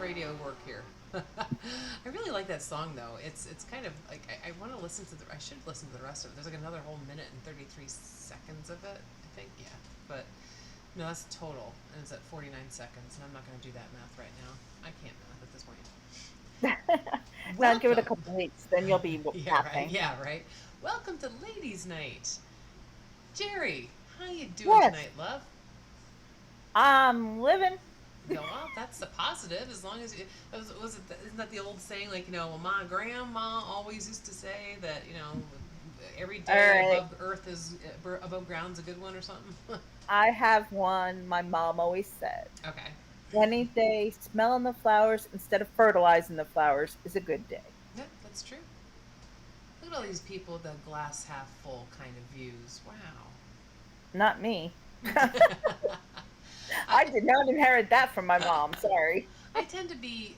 radio work here. I really like that song though. It's kind of like I want to listen to the. I should listen to the rest of it. There's like another whole minute and 33 seconds of it. I think but no, that's total, and it's at 49 seconds. And I'm not going to do that math right now. I can't math at this point. Now give it a Welcome. couple weeks, then you'll be Yeah, right. laughing. Yeah, right. Welcome to Ladies' Night, Jerry. How you doing Yes, tonight, love? I'm living. No, well, that's the positive. As long as was it isn't that the old saying like well, my grandma always used to say that every All day right. above earth is above ground's a good one or something. I have one my mom always said. Okay. Any day smelling the flowers instead of fertilizing the flowers is a good day. Yeah, that's true. Look at all these people with the glass half full kind of views. Wow. Not me. I, I did not inherit that from my mom. Sorry. I tend to be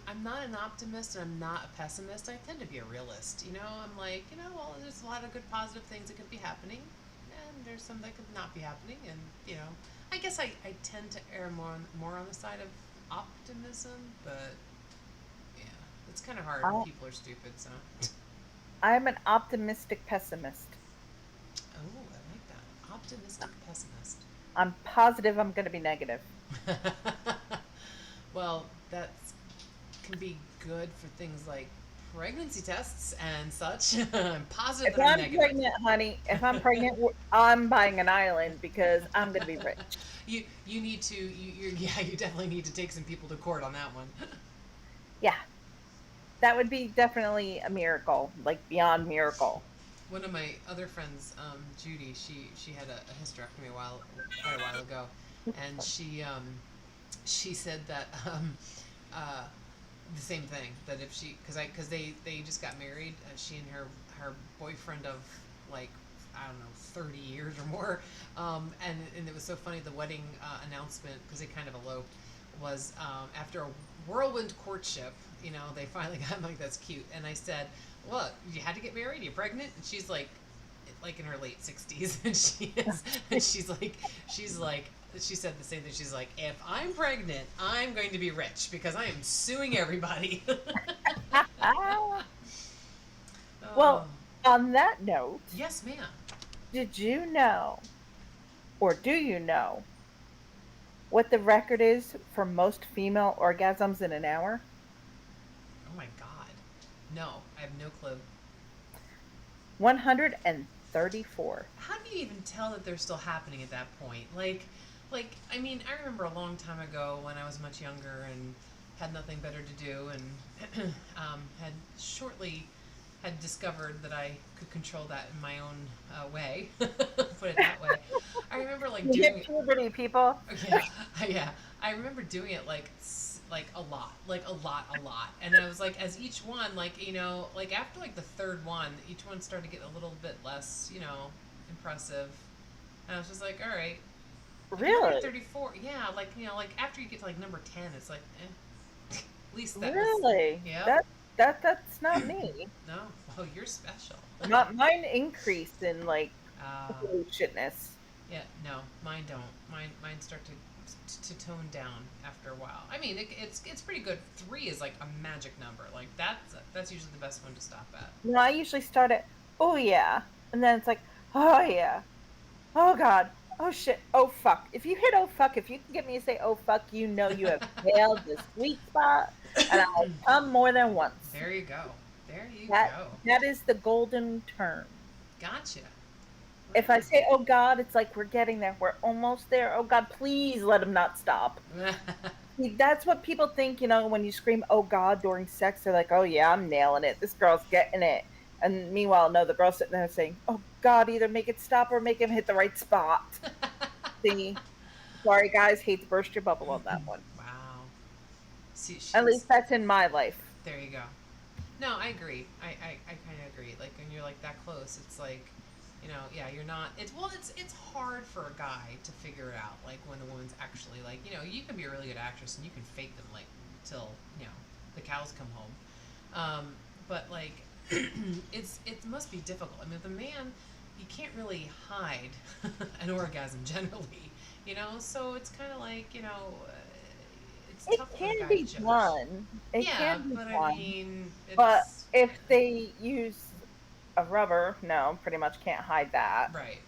I'm not an optimist and I'm not a pessimist. I tend to be a realist. I'm like, well, there's a lot of good positive things that could be happening, and there's some that could not be happening, and I guess I tend to err more on the side of optimism, but yeah, it's kind of hard when I, people are stupid. So, I'm an optimistic pessimist. oh, I like that optimistic pessimist. I'm positive I'm going to be negative. Well, that can be good for things like pregnancy tests and such. I'm positive If that I'm I'm negative. pregnant, honey, if I'm pregnant, I'm buying an island because I'm going to be rich. You need to yeah, you definitely need to take some people to court on that one. Yeah, that would be definitely a miracle, like beyond miracle. One of my other friends, Judy, she had a hysterectomy quite a while ago, and she said that uh, the same thing, that if she because they just got married, she and her boyfriend of like I don't know 30 years or more, and it was so funny, the wedding announcement, because they kind of eloped, was after a whirlwind courtship. They finally got. I'm like, that's cute. And I said, what, you had to get married, you pregnant? And she's like in her late 60s, and she's like she said the same thing. She's like, if I'm pregnant, I'm going to be rich because I am suing everybody. Ah, Oh, well, on that note, yes, ma'am. did you know, or do you know, what the record is for most female orgasms in an hour? Oh my god. No, I have no clue. 134. How do you even tell that they're still happening at that point? Like I mean, I remember a long time ago when I was much younger and had nothing better to do, and had shortly had discovered that I could control that in my own way. Put it that way. I remember like You doing hit it. puberty, people. Yeah, yeah. I remember doing it like a lot, a lot. And I was like, as each one, like like after like the third one, each one started getting a little bit less, impressive. And I was just like, all right, like number Really? 34, yeah, like like after you get to like number 10, it's like, at least that was, Really? yep. That's not me. No, oh, you're special. Mine increased in like uh, holy shitness. Yeah, no, mine don't. Mine start to tone down after a while. I mean, it's pretty good. 3 is like a magic number. Like that's usually the best one to stop at. No, I usually start at oh yeah, and then it's like oh yeah, oh god, oh shit, oh fuck. If you hit oh fuck, if you can get me to say oh fuck, you know you have nailed the sweet spot, and I've come more than once. There you go. There you That go. that is the golden term. Gotcha. If I Wow. say oh god, it's like we're getting there. We're almost there. Oh god, please let him not stop. See, that's what people think, when you scream "Oh God" during sex. They're like, "Oh yeah, I'm nailing it. This girl's getting it." And meanwhile, no, the girl's sitting there saying, "Oh God, either make it stop or make him hit the right spot." See, sorry guys, hate to burst your bubble on that one. Wow. See, At least she's that's in my life. there. You go. No, I agree. I kind of agree. Like when you're like that close, it's like, yeah, you're not. It's hard for a guy to figure it out. Like when the woman's actually like, you can be a really good actress and you can fake them like till the cows come home. But like, it must be difficult. I mean, the man, you can't really hide an orgasm generally. So it's kind of like it's It tough for the can guy to be judge. done. It Yeah, can be but I done. mean, But it's if yeah, they use a rubber, no, pretty much can't hide that. right.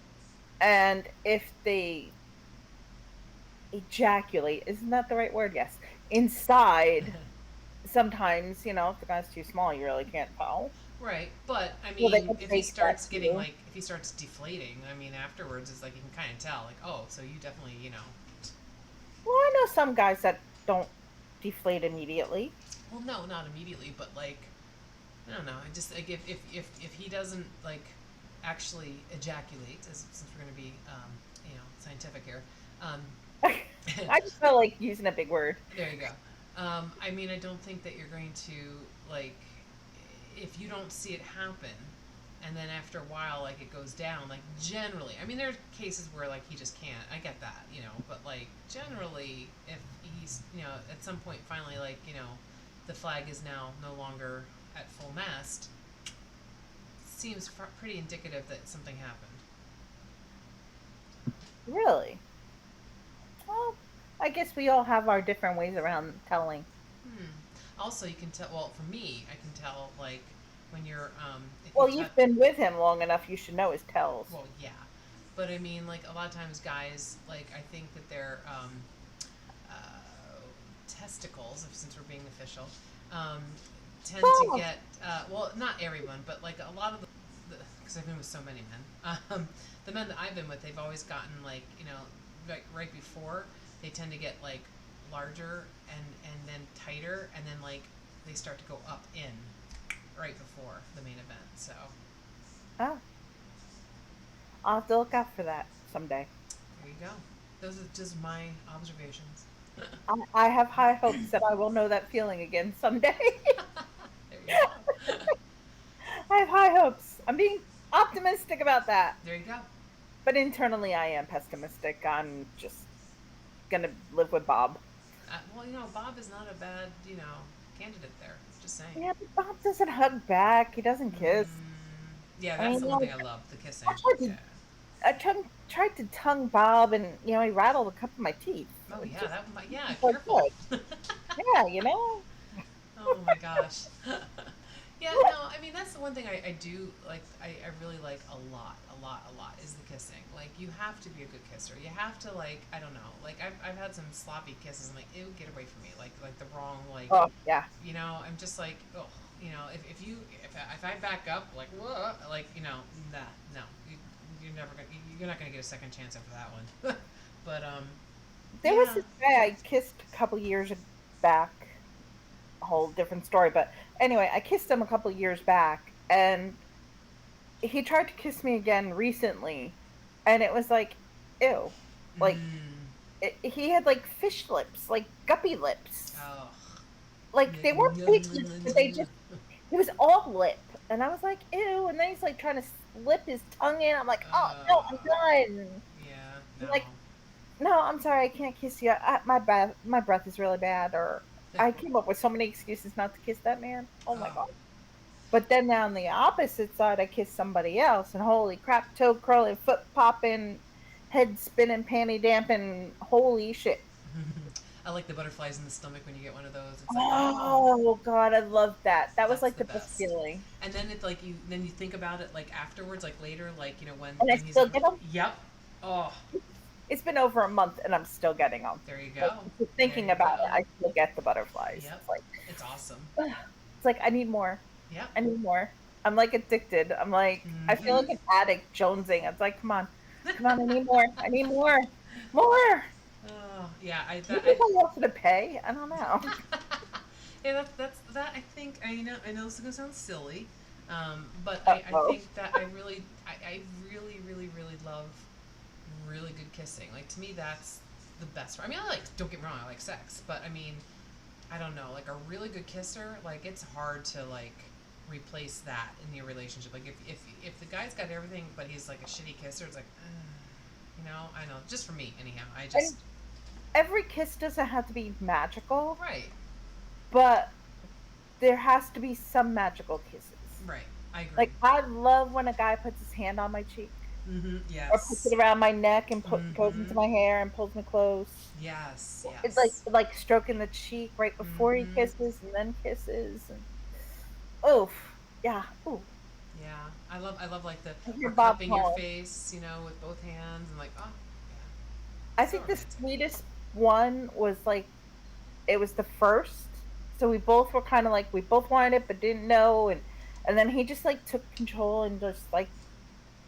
And if they ejaculate, isn't that the right word? Yes. Inside, sometimes, if the guy's too small, you really can't tell. Right, but I Well, they mean, can if he fake that starts getting too. like, if he starts deflating, I mean, afterwards, it's like you can kind of tell, like, oh, so you definitely, Well, I know some guys that don't deflate immediately. well, no, not immediately, but like, I don't know. I just like if he doesn't like actually ejaculate, since we're going to be scientific here. Um, I just felt like using a big word. there you go. I mean, I don't think that you're going to like if you don't see it happen, and then after a while, like it goes down. Like generally, I mean, there are cases where like he just can't. I get that, but like generally, if he's at some point finally like the flag is now no longer at full mast, seems pretty indicative that something happened. Really? Well, I guess we all have our different ways around telling. Hmm. Also, you can tell. Well, for me, I can tell like when you're if you Well, touch. you've been with him long enough, you should know his tells. Well, yeah, but I mean, like a lot of times, guys like I think that their uh, testicles, since we're being official, um, tend to Oh, get well, not everyone, but like a lot of the because I've been with so many men. The men that I've been with, they've always gotten like right before they tend to get like larger and then tighter, and then like they start to go up in right before the main event. So oh, I'll have to look out for that someday. there you go. Those are just my observations. I have high hopes that I will know that feeling again someday. There you go. I have high hopes. I'm being optimistic about that. There you go. But internally, I am pessimistic. I'm just gonna live with Bob. Well, Bob is not a bad, candidate there. Just saying. Yeah, but Bob doesn't hug back. He doesn't kiss. Yeah, I that's mean, the one thing like, I love, the kissing. I tried Yeah. to, tried to tongue Bob, and he rattled a couple of my teeth. Oh It yeah, just that one. Yeah, was careful. good. Yeah. Oh my gosh. Yeah, no, I mean that's the one thing I do like. I really like a lot is the kissing. Like you have to be a good kisser. You have to like I don't know. Like I've had some sloppy kisses. I'm like, ew, get away from me. Like the wrong like. Oh yeah. I'm just like, oh, if I back up like whoa, like nah, no, you're not gonna get a second chance after that one. But There was yeah. this guy I kissed a couple years back. A whole different story, but anyway, I kissed him a couple years back, and he tried to kiss me again recently, and it was like, ew, like Mm, he had like fish lips, like guppy lips, oh. like they weren't fake lips, but it was all lip, and I was like, ew, and then he's like trying to slip his tongue in. I'm like, oh no, I'm done. Yeah, I'm no. like, no, I'm sorry, I can't kiss you. My breath is really bad, or I came up with so many excuses not to kiss that man. Oh my Oh, god. But then on the opposite side, I kissed somebody else, and holy crap, toe curling, foot popping, head spinning, panty damping, holy shit. I like the butterflies in the stomach when you get one of those. It's like, oh, Oh god, I love that. That was that's like the the best best. feeling. And then it's like then you think about it like afterwards, like later, like And I when he's still get them. yep. Oh, It's been over a month, and I'm still getting them. there you Like go. just There thinking you about it, go. I still get the butterflies. Yep. It's like, It's awesome. it's like I need more. Yep. I need more. I'm like addicted. I'm like, I feel Mm-hmm. like an addict jonesing. It's like, come on, I need more. I need more. Oh, yeah. Maybe I wanted to pay. I don't know. Yeah, that. I think I know this is gonna sound silly, but I Oh, think that I really really really love really good kissing. Like to me, that's the best. I mean, don't get me wrong, I like sex, but I mean, I don't know, like a really good kisser, like it's hard to like replace that in your relationship. Like if the guy's got everything, but he's like a shitty kisser, it's like, I know. Just for me, anyhow. I and just every kiss doesn't have to be magical, right, but there has to be some magical kisses. right. I agree. Like I love when a guy puts his hand on my cheek. or puts Yes. it around my neck and goes into Mm-hmm. my hair and pulls me close. Yes. It's Yes. like stroking the cheek right before he Mm-hmm. kisses and then kisses and oof, yeah, ooh. Yeah. I love like the I or hear Bob cupping your calling. face, with both hands and like, oh, yeah. I So think the romantic. sweetest one was like it was the first, so we both were kinda like we both wanted it but didn't know, and then he just, like, took control and just, like,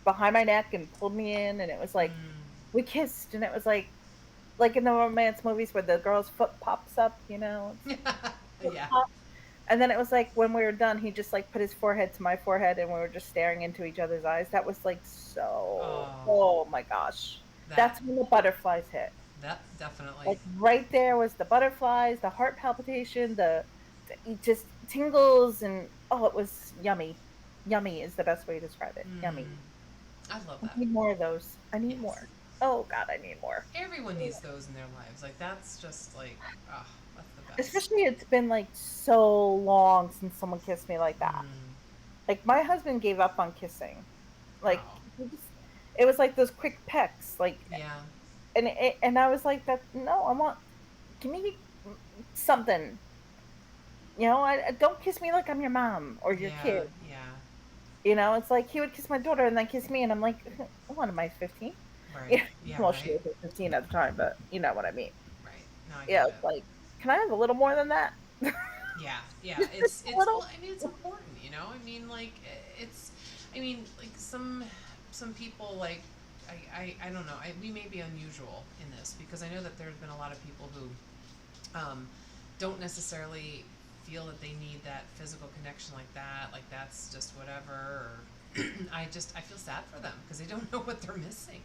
behind my neck and pulled me in, and it was like Mm. we kissed, and it was like in the romance movies where the girl's foot pops up, it's like foot Yeah. pop, and then it was like when we were done, he just, like, put his forehead to my forehead, and we were just staring into each other's eyes. That was, like, so Oh, oh my gosh. that That's when the butterflies hit. that definitely. Like, right there was the butterflies, the heart palpitation, the it just tingles, and, oh, it was yummy. Yummy is the best way to describe it, yummy. Mm. I love I that. need more of those. I need Yes. more. Oh god, I need more. Everyone needs those in their lives. Like that's just like, ah, that's the best. Especially it's been, like, so long since someone kissed me like that. Mm. Like, my husband gave up on kissing. Like, Oh, he just it was like those quick pecks, like, yeah, and I was like, "That no, I want give me something." I don't kiss me like I'm your mom or your kid. yeah, yeah. It's like he would kiss my daughter and then kiss me, and I'm like, "What am I, 15?" Right. Yeah. Yeah. Well, she Right. was 15 at the time, but you know what I mean. Right. No, I Yeah, get it's it. like, "Can I have a little more than that?" Yeah. Yeah. Just a It's little? well. I mean, it's important. I mean, like it's. I mean, like some people like. I don't know. We may be unusual in this because I know that there's been a lot of people who don't necessarily feel that they need that physical connection like that. Like that's just whatever. Or I feel sad for them because they don't know what they're missing.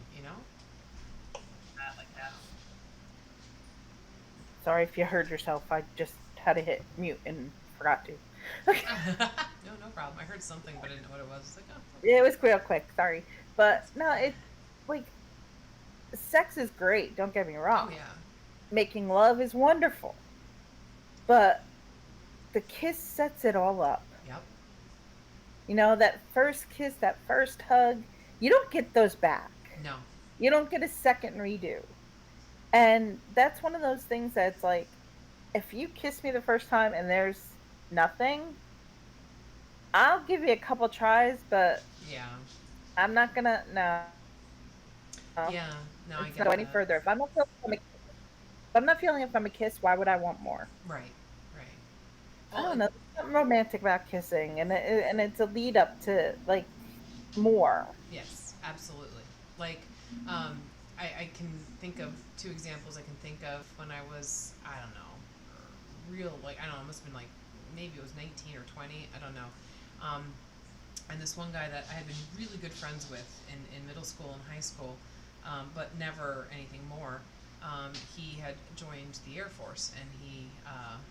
Sorry if you heard yourself. I just had to hit mute and forgot to. No, no problem. I heard something, but I didn't know what it was. It's like, oh, okay, It was real quick, sorry. But that's no, fine. it's like sex is great, don't get me Oh wrong. yeah, Making love is wonderful, but the kiss sets it all up. yep, That first kiss, that first hug, you don't get those back. no, You don't get a second redo. And that's one of those things that's like, if you kiss me the first time and there's nothing, I'll give you a couple tries, but yeah, I'm not gonna, no, yeah. No, I it's not get go any that. further. If I'm not feeling it from a kiss, why would I want more? Right, right. I Well, don't and know. There's something romantic about kissing, and it's a lead up to like more. yes, absolutely. Like, um, I can think of two examples. I can think of when I was, I don't know, real like I don't know, it must have been like maybe it was 19 or 20. I don't know. Um, and this one guy that I had been really good friends with in middle school and high school, but never anything more. He had joined the Air Force and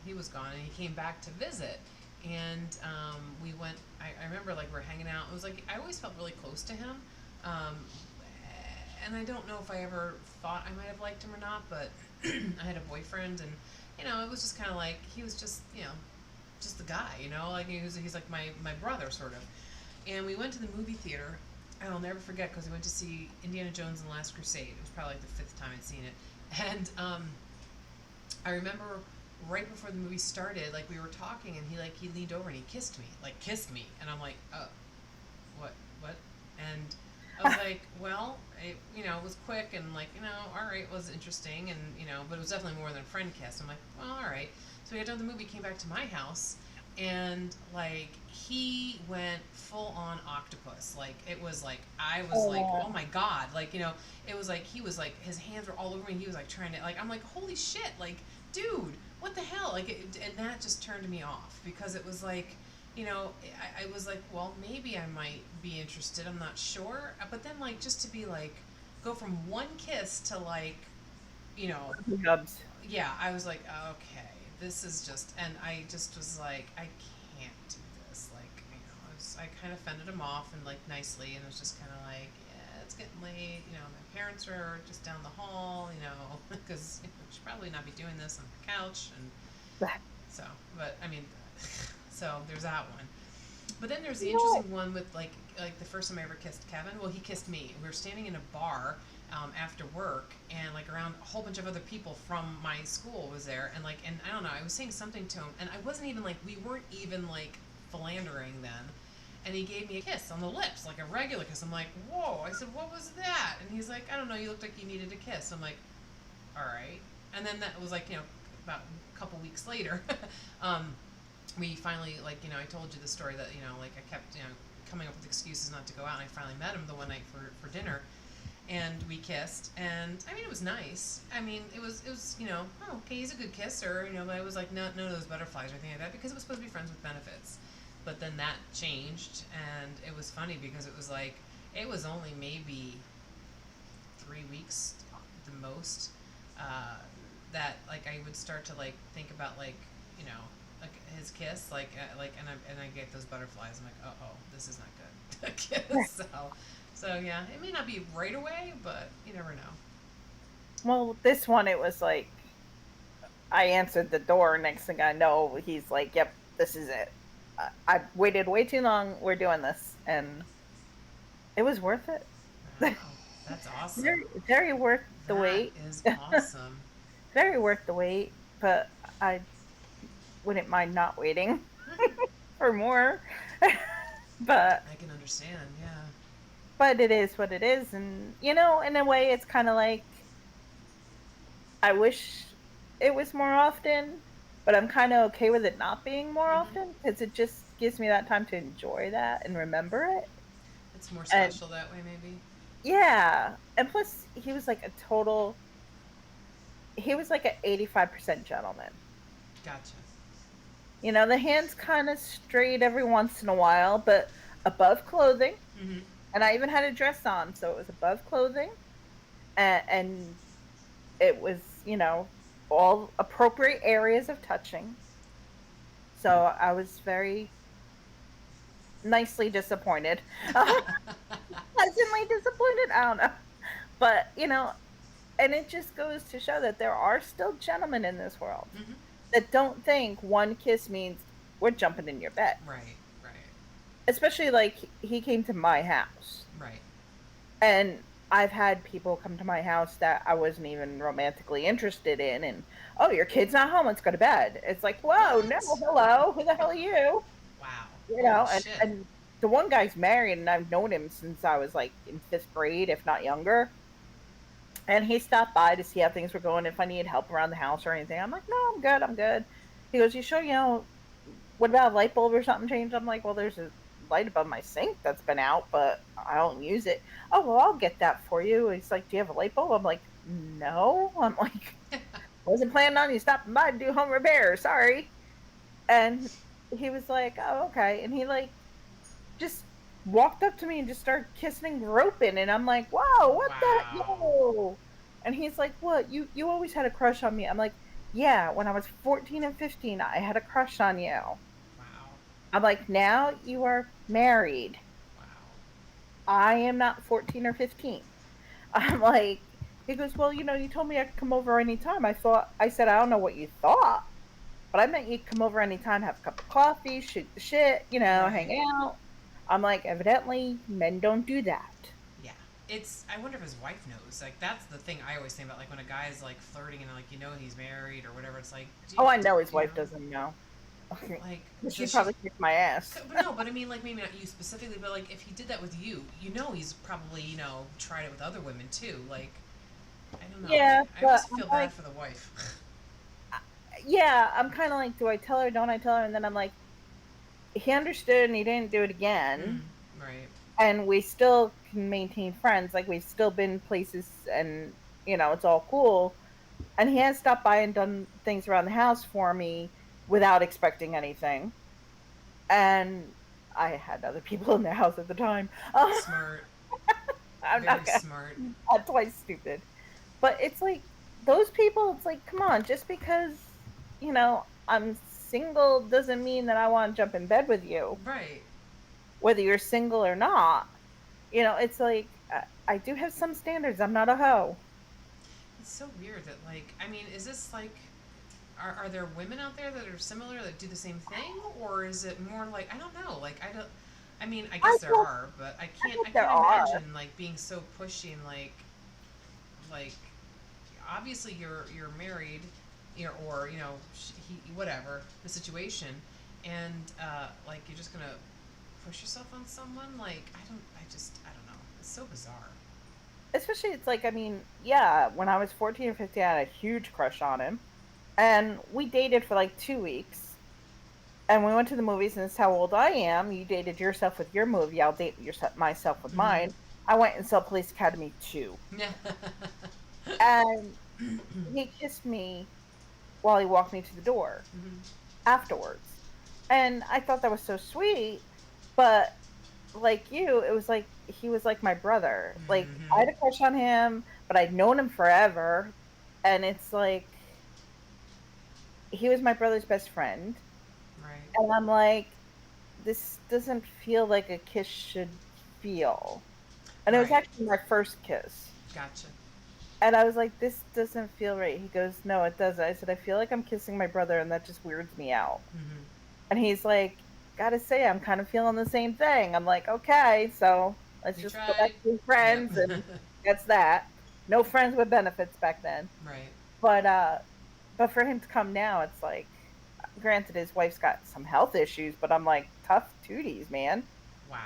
he was gone and he came back to visit. And we went. I remember like we're hanging out. It was like I always felt really close to him, um, and I don't know if I ever thought I might have liked him or not. But I had a boyfriend, and it was just kind of like he was just just the guy. Like he's like my brother sort of. And we went to the movie theater. And I'll never forget because we went to see Indiana Jones and the Last Crusade. It was probably like the fifth time I'd seen it. And I remember right before the movie started, like we were talking, and he leaned over and he kissed me, and I'm like, what? And I was like, well, it was quick and like, all right, it was interesting, and but it was definitely more than a friend kiss. I'm like, well, all right. So we got done with the movie, came back to my house, and like he went full on octopus. Like it was like I was like, oh Oh, my god, like it was like he was like his hands were all over me. He was like trying to like I'm like holy shit, like dude, what the hell? Like and that just turned me off because it was like I was like, well, maybe I might be interested. I'm not sure, but then like just to be like go from one kiss to like you know Dubs. yeah, I was like, okay, this is just, and I just was like, I can't do this. Like, I kind of fended him off and like nicely, and it was just kind of like, yeah, it's getting late. My parents are just down the hall. Because I should probably not be doing this on the couch, and so, but I mean, so there's that one. But then there's the No. interesting one with like the first time I ever kissed Kevin. Well, he kissed me. We were standing in a bar after work, and like around a whole bunch of other people from my school was there, and I don't know. I was saying something to him, and I wasn't even like we weren't even like philandering then. And he gave me a kiss on the lips, like a regular kiss. I'm like, whoa. I said, what was that? And he's like, I don't know. You looked like you needed a kiss. I'm like, all right. And then that was like, about a couple weeks later. um, we finally, like, I told you the story that, like I kept, coming up with excuses not to go out, and I finally met him the one night for dinner, and we kissed, and I mean, it was nice. I mean, it was, oh, okay, he's a good kisser, but I was like, no, none of those butterflies or anything like that, because it was supposed to be friends with benefits. But then that changed, and it was funny because it was like, it was only maybe 3 weeks the most, that like I would start to like think about like you know like his kiss and I get those butterflies. I'm like, oh, this is not good. Kiss. So yeah, it may not be right away, but you never know. Well, this one, it was like I answered the door. Next thing I know, he's like, "Yep, this is it. I waited way too long. We're doing this," and it was worth it. Wow, that's awesome. Very, very worth the That wait. is awesome. Very worth the wait, but I wouldn't mind not waiting for more. but I can understand. Yeah. but it is what it is, and in a way, it's kind of like I wish it was more often, but I'm kind of okay with it not being more Mhm. often because it just gives me that time to enjoy that and remember it. It's more And special that way, maybe. yeah, and plus he was like an 85% gentleman. Gotcha. The hands kind of strayed every once in a while, but above clothing. Mhm. And I even had a dress on, so it was above clothing, and it was, all appropriate areas of touching. So I was very nicely disappointed. Pleasantly disappointed, I don't know. But, and it just goes to show that there are still gentlemen in this world Mhm. that don't think one kiss means we're jumping in your bed. Right. Right. Especially like he came to my house. Right. And I've had people come to my house that I wasn't even romantically interested in, and oh, your kid's not home, let's go to bed. It's like, whoa, no, What? hello, who the hell are you? Wow. You Holy know, and shit. and the one guy's married, and I've known him since I was like in fifth grade, if not younger. And he stopped by to see how things were going, if I needed help around the house or anything. I'm like, no, I'm good, I'm good. He goes, you sure, what about a light bulb or something changed? I'm like, well, there's a light above my sink that's been out, but I don't use it. Oh, well, I'll get that for you. He's like, do you have a light bulb? I'm like, no. I'm like, wasn't planning on you stopping by to do home repair. Sorry. And he was like, oh, okay. And he like just walked up to me and just started kissing and groping. And I'm like, wow, what the Wow. yo? And he's like, what? You always had a crush on me. I'm like, yeah, when I was 14 and 15, I had a crush on you. Wow. I'm like, now you are married. Wow. I am not 14 or 15. I'm like, he goes, well, you told me I could come over anytime. I said, I don't know what you thought, but I meant you'd come over anytime, have a cup of coffee, shoot the shit, Right. hang out. I'm like, evidently, men don't do that. Yeah. I wonder if his wife knows. Like, that's the thing I always think about. Like, when a guy is, like, flirting and, like, he's married or whatever, it's like, Oh, I know his wife doesn't know. like, She does she. probably kicked my ass. But no, but I mean, like, maybe not you specifically, but, like, if he did that with you, he's probably, tried it with other women, too. Like, I don't know. Yeah, I but always I'm feel bad like, for the wife. yeah, I'm kind of like, do I tell her? Don't I tell her? And then I'm like, he understood and he didn't do it Mm, again. right. And we still can maintain friends. Like we've still been places and it's all cool. And he has stopped by and done things around the house for me without expecting anything. And I had other people in the house at the time. Smart. I'm not Very gonna smart. I'm twice stupid. But it's like those people, it's like, come on, just because, I'm single doesn't mean that I want to jump in bed with you, Right. whether you're single or not. It's like I do have some standards. I'm not a hoe. It's so weird that, like, I mean, is this like are there women out there that are similar that do the same thing, or is it more like I don't know? Like I don't. I mean, I I guess there feel are, but I think I there can't are. imagine like being so pushy and like obviously you're married, or he whatever the situation, and like you're just gonna push yourself on someone. Like I don't know. It's so bizarre. Especially, it's like, I mean, yeah, when I was 14 or 15, I had a huge crush on him. And we dated for like 2 weeks. And we went to the movies, and it's how old I am. You dated yourself with your movie. I'll date myself with Mm-hmm. mine. I went and saw Police Academy 2. Yeah. And he kissed me while he walked me to the door Mm-hmm. afterwards. And I thought that was so sweet. But like you, it was like he was like my brother. Like, I Mm-hmm. had a crush on him, but I'd known him forever. And it's like he was my brother's best friend. Right. And I'm like, this doesn't feel like a kiss should feel. And it was Right. actually my first kiss. Gotcha. And I was like, this doesn't feel right. He goes, no, it doesn't. I said, I feel like I'm kissing my brother, and that just weirds me out. Mm-hmm. And he's like, gotta say, I'm kind of feeling the same thing. I'm like, okay, so let's You just go back tried. to being Yep. friends, and that's that. No friends with benefits back then. Right. But but for him to come now, it's like, granted his wife's got some health issues, but I'm like, tough tooties, man. Wow.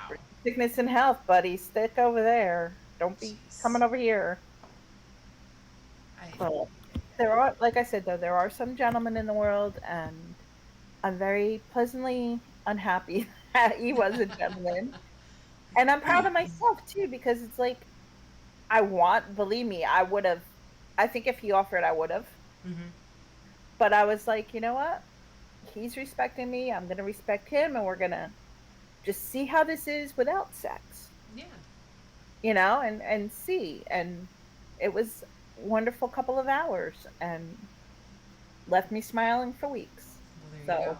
Sickness and health, buddy. Stick over there. Don't be Jeez. coming over here. I. But there are, like I said, though, there are some gentlemen in the world, and I'm very pleasantly unhappy that he was a gentleman. And I'm proud of myself too, because it's like, believe me, I think if he offered, I would have. Mm-hmm. But I was like, you know what? He's respecting me. I'm going to respect him, and we're going to just see how this is without sex, Yeah. and see. And it was a wonderful couple of hours, and left me smiling for weeks. Well, there you go.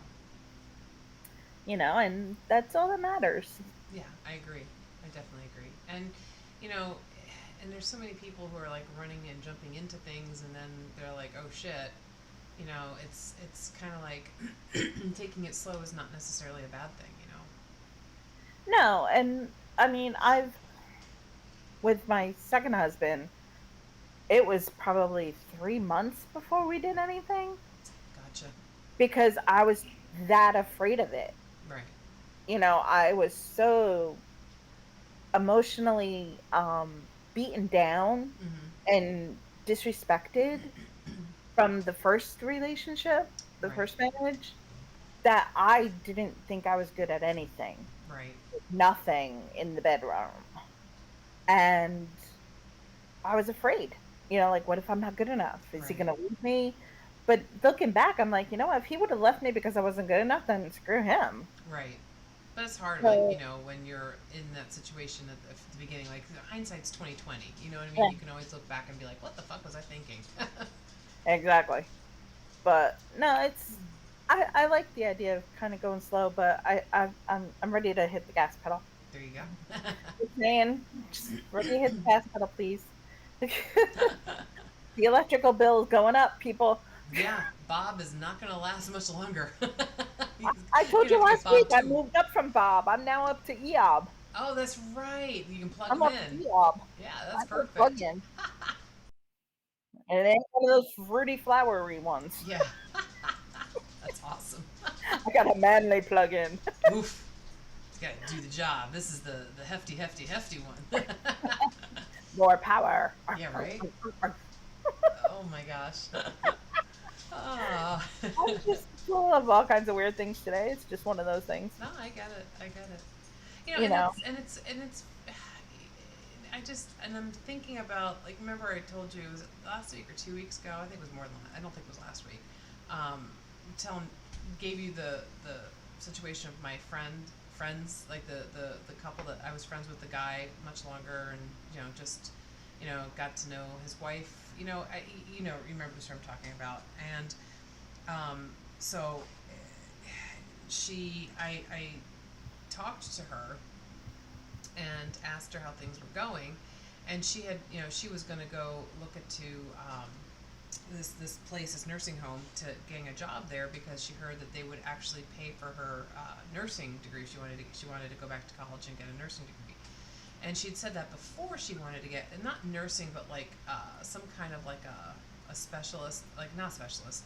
So, and that's all that matters. Yeah, I agree. I definitely agree. And you know, and there's so many people who are like running and jumping into things, and then they're like, "Oh shit." It's kind of like taking it slow is not necessarily a bad thing. No, and I mean, with my second husband, it was probably 3 months before we did anything, Gotcha. because I was that afraid of it. Right. I was so emotionally beaten down Mm-hmm. and disrespected from the first relationship, the Right. first marriage, that I didn't think I was good at anything. Right. Nothing in the bedroom. And I was afraid. Like, what if I'm not good enough? Is he Right. going to leave me? But looking back, I'm like, if he would have left me because I wasn't good enough, then screw him. Right. But it's hard, like So, when you're in that situation at the beginning. Like hindsight's 2020. You know what I mean? yeah, You can always look back and be like, "What the fuck was I thinking?" exactly. But no, I like the idea of kind of going slow, but I'm ready to hit the gas pedal. There you go. Just saying, just ready to hit the gas pedal, please. The electrical bill is going up, people. Yeah, Bob is not going to last much longer. He's I told gonna you have to get last week Bob I too. moved up from Bob. I'm now up to EOB. Oh, that's right. You can plug I'm him up to in. EOB. Yeah, I that's put a plug perfect. in. And it ain't one of those fruity flowery ones. Yeah, that's awesome. I got a manly plug in. Oof, it's got to do the job. This is the hefty, hefty, hefty one. More power. Yeah, right. Oh my gosh. Oh. I'm just full of all kinds of weird things today. It's just one of those things. No, I get it. I get it. You And know. it's. I'm thinking about, like, remember I told you, it was last week or 2 weeks ago. I think it was more than that. I don't think it was last week. Um, telling Gave you the situation of my friends, like the couple that I was friends with, the guy much longer, and just got to know his wife. Remember the story I'm talking about. And so I talked to her and asked her how things were going, and she was going to go look into this place, this nursing home, to getting a job there because she heard that they would actually pay for her nursing degree. She wanted to go back to college and get a nursing degree, and she'd said that before she wanted to get not nursing but like some kind of like a specialist, like not specialist,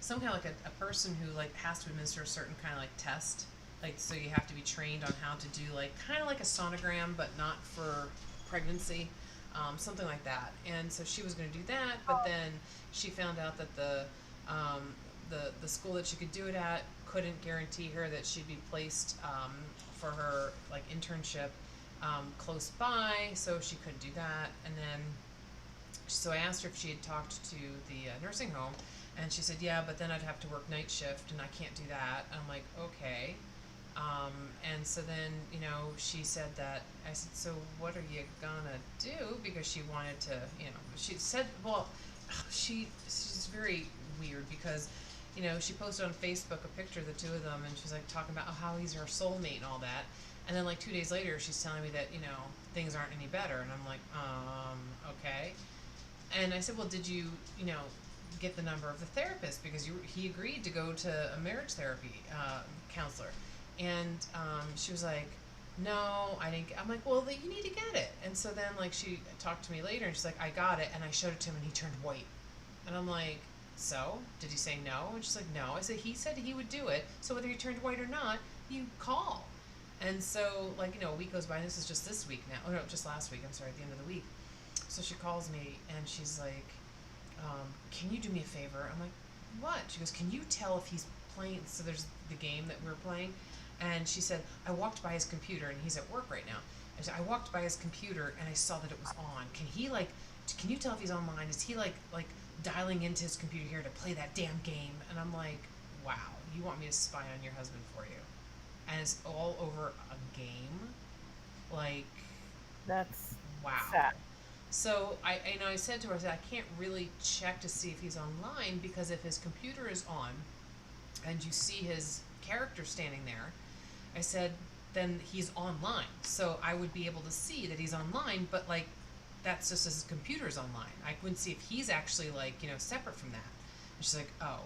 some kind of like a person who like has to administer a certain kind of like test, like so you have to be trained on how to do like kind of like a sonogram but not for pregnancy, something like that. And so she was going to do that, but then she found out that the school that she could do it at couldn't guarantee her that she'd be placed for her like internship close by, so she couldn't do that. And then so I asked her if she had talked to the nursing home, and she said, yeah, but then I'd have to work night shift, and I can't do that. And I'm like, okay. And so then, she said that, I said, so what are you gonna do? Because she wanted to, she said, well, she's very weird because, she posted on Facebook a picture of the two of them, and she's like talking about how he's her soulmate and all that. And then like 2 days later, she's telling me that, things aren't any better. And I'm like, okay. And I said, well, did you, get the number of the therapist? Because he agreed to go to a marriage therapy counselor. And she was like, no, I didn't. I'm like, well, you need to get it. And so then, like, she talked to me later, and she's like, I got it. And I showed it to him, and he turned white. And I'm like, so? Did he say no? And she's like, no. I said, he said he would do it. So whether he turned white or not, you call. And so, like, a week goes by, and this is just this week now. Oh, no, just last week. I'm sorry, at the end of the week. So she calls me, and she's like, can you do me a favor? I'm like, what? She goes, can you tell if he's playing? So there's the game that we're playing. And she said, I walked by his computer, and he's at work right now. I said, I walked by his computer, and I saw that it was on. Can you tell if he's online? Is he, like dialing into his computer here to play that damn game? And I'm like, wow, you want me to spy on your husband for you? And it's all over a game? Like, That's wow. sad. So I said to her, I said, I can't really check to see if he's online, because if his computer is on and you see his character standing there, I said, then he's online. So I would be able to see that he's online, but like that's just as his computer's online. I couldn't see if he's actually like, separate from that. And she's like, oh.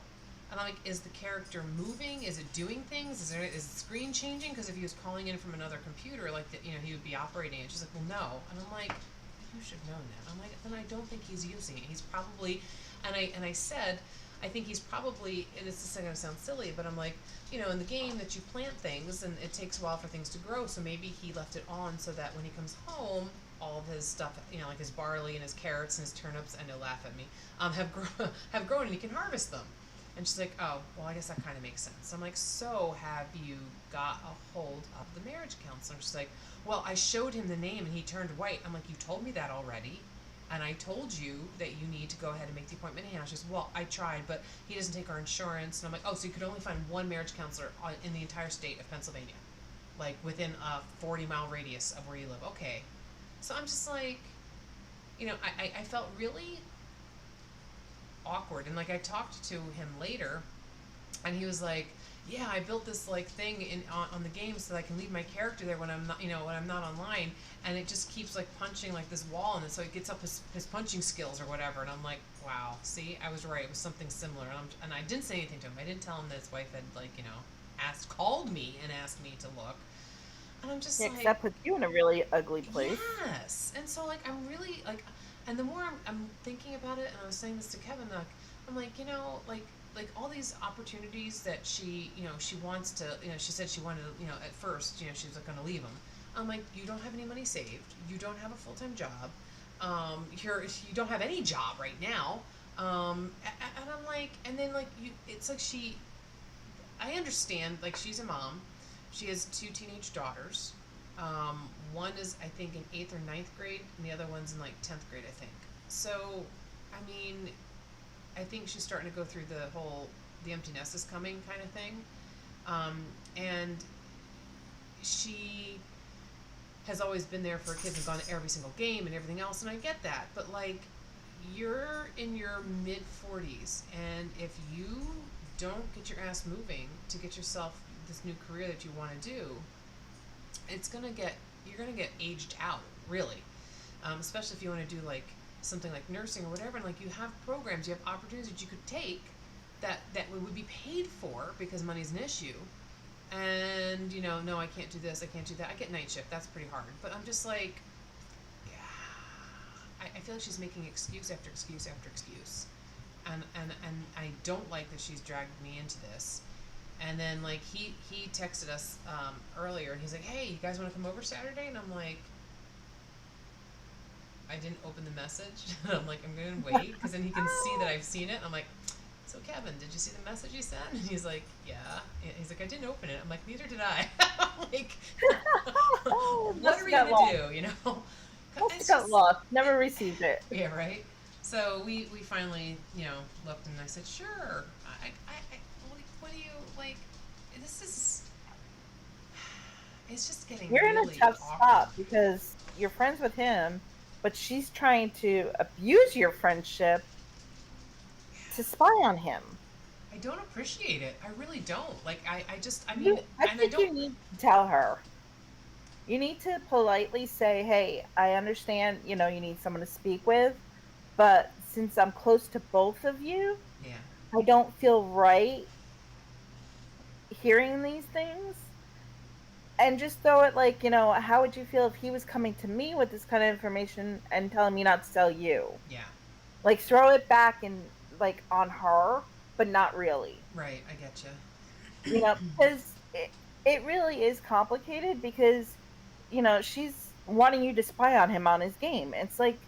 And I'm like, is the character moving? Is it doing things? Is the screen changing? Because if he was calling in from another computer, like that, he would be operating it. She's like, well, no. And I'm like, you should know that. I'm like, then I don't think he's using it. He's probably, and I said, I think he's probably, and it's just going to sound silly, but I'm like, in the game that you plant things, and it takes a while for things to grow, so maybe he left it on so that when he comes home, all of his stuff, like his barley and his carrots and his turnips, I know, laugh at me, have grown, and he can harvest them. And she's like, oh, well, I guess that kind of makes sense. I'm like, so have you got a hold of the marriage counselor? She's like, well, I showed him the name and he turned white. I'm like, you told me that already. And I told you that you need to go ahead and make the appointment now. She says, well, I tried, but he doesn't take our insurance. And I'm like, oh, so you could only find one marriage counselor in the entire state of Pennsylvania, like within a 40-mile radius of where you live. Okay. So I'm just like, I felt really awkward. And like I talked to him later, and he was like, yeah, I built this like thing on the game so that I can leave my character there when I'm not, when I'm not online, and it just keeps like punching like this wall, and so it gets up his punching skills or whatever. And I'm like, wow, see, I was right, it was something similar. And I didn't say anything to him. I didn't tell him that his wife had like, called me and asked me to look. And I'm just like, that puts you in a really ugly place. yes. And so like I'm really like, and the more I'm thinking about it, and I was saying this to Kevin, like I'm like, like all these opportunities that she, she wants to, she said she wanted to, at first, she was like going to leave them. I'm like, you don't have any money saved. You don't have a full-time job. You don't have any job right now. And I'm like, and then like it's like I understand, like she's a mom. She has 2 teenage daughters. One is, I think, in 8th or 9th grade, and the other one's in like 10th grade, I think. So, I mean, I think she's starting to go through the empty nest is coming kind of thing. And she has always been there for her kids and gone to every single game and everything else, and I get that. But like, you're in your mid 40s, and if you don't get your ass moving to get yourself this new career that you want to do, you're gonna get aged out, really. Especially if you want to do like something like nursing or whatever, and like you have programs, you have opportunities that you could take that would be paid for because money's an issue. And no, I can't do this, I can't do that. I get night shift, that's pretty hard. But I'm just like, yeah, I feel like she's making excuse after excuse after excuse, and I don't like that she's dragged me into this. And then like he texted us earlier, and he's like, "Hey, you guys want to come over Saturday?" And I'm like, I didn't open the message. I'm like, I'm gonna wait because then he can see that I've seen it. I'm like, so Kevin, did you see the message he sent? And he's like, yeah. And he's like, I didn't open it. I'm like, neither did I. I'm like, what are we gonna do? Must It's have got just lost. Never received it. yeah, right. So we finally looked, and I said, sure. What do you like? This is it's just getting You're in a really tough awkward. spot because you're friends with him, but she's trying to abuse your friendship to spy on him. I don't appreciate it. I really don't. Like I just I mean, I and I think don't. you need to tell her. You need to politely say, "Hey, I understand, you need someone to speak with, but since I'm close to both of you, Yeah. I don't feel right hearing these things." And just throw it like, how would you feel if he was coming to me with this kind of information and telling me not to tell you? Yeah. Like throw it back and like on her, but not really. Right. I get you. Because it really is complicated because she's wanting you to spy on him on his game. It's like,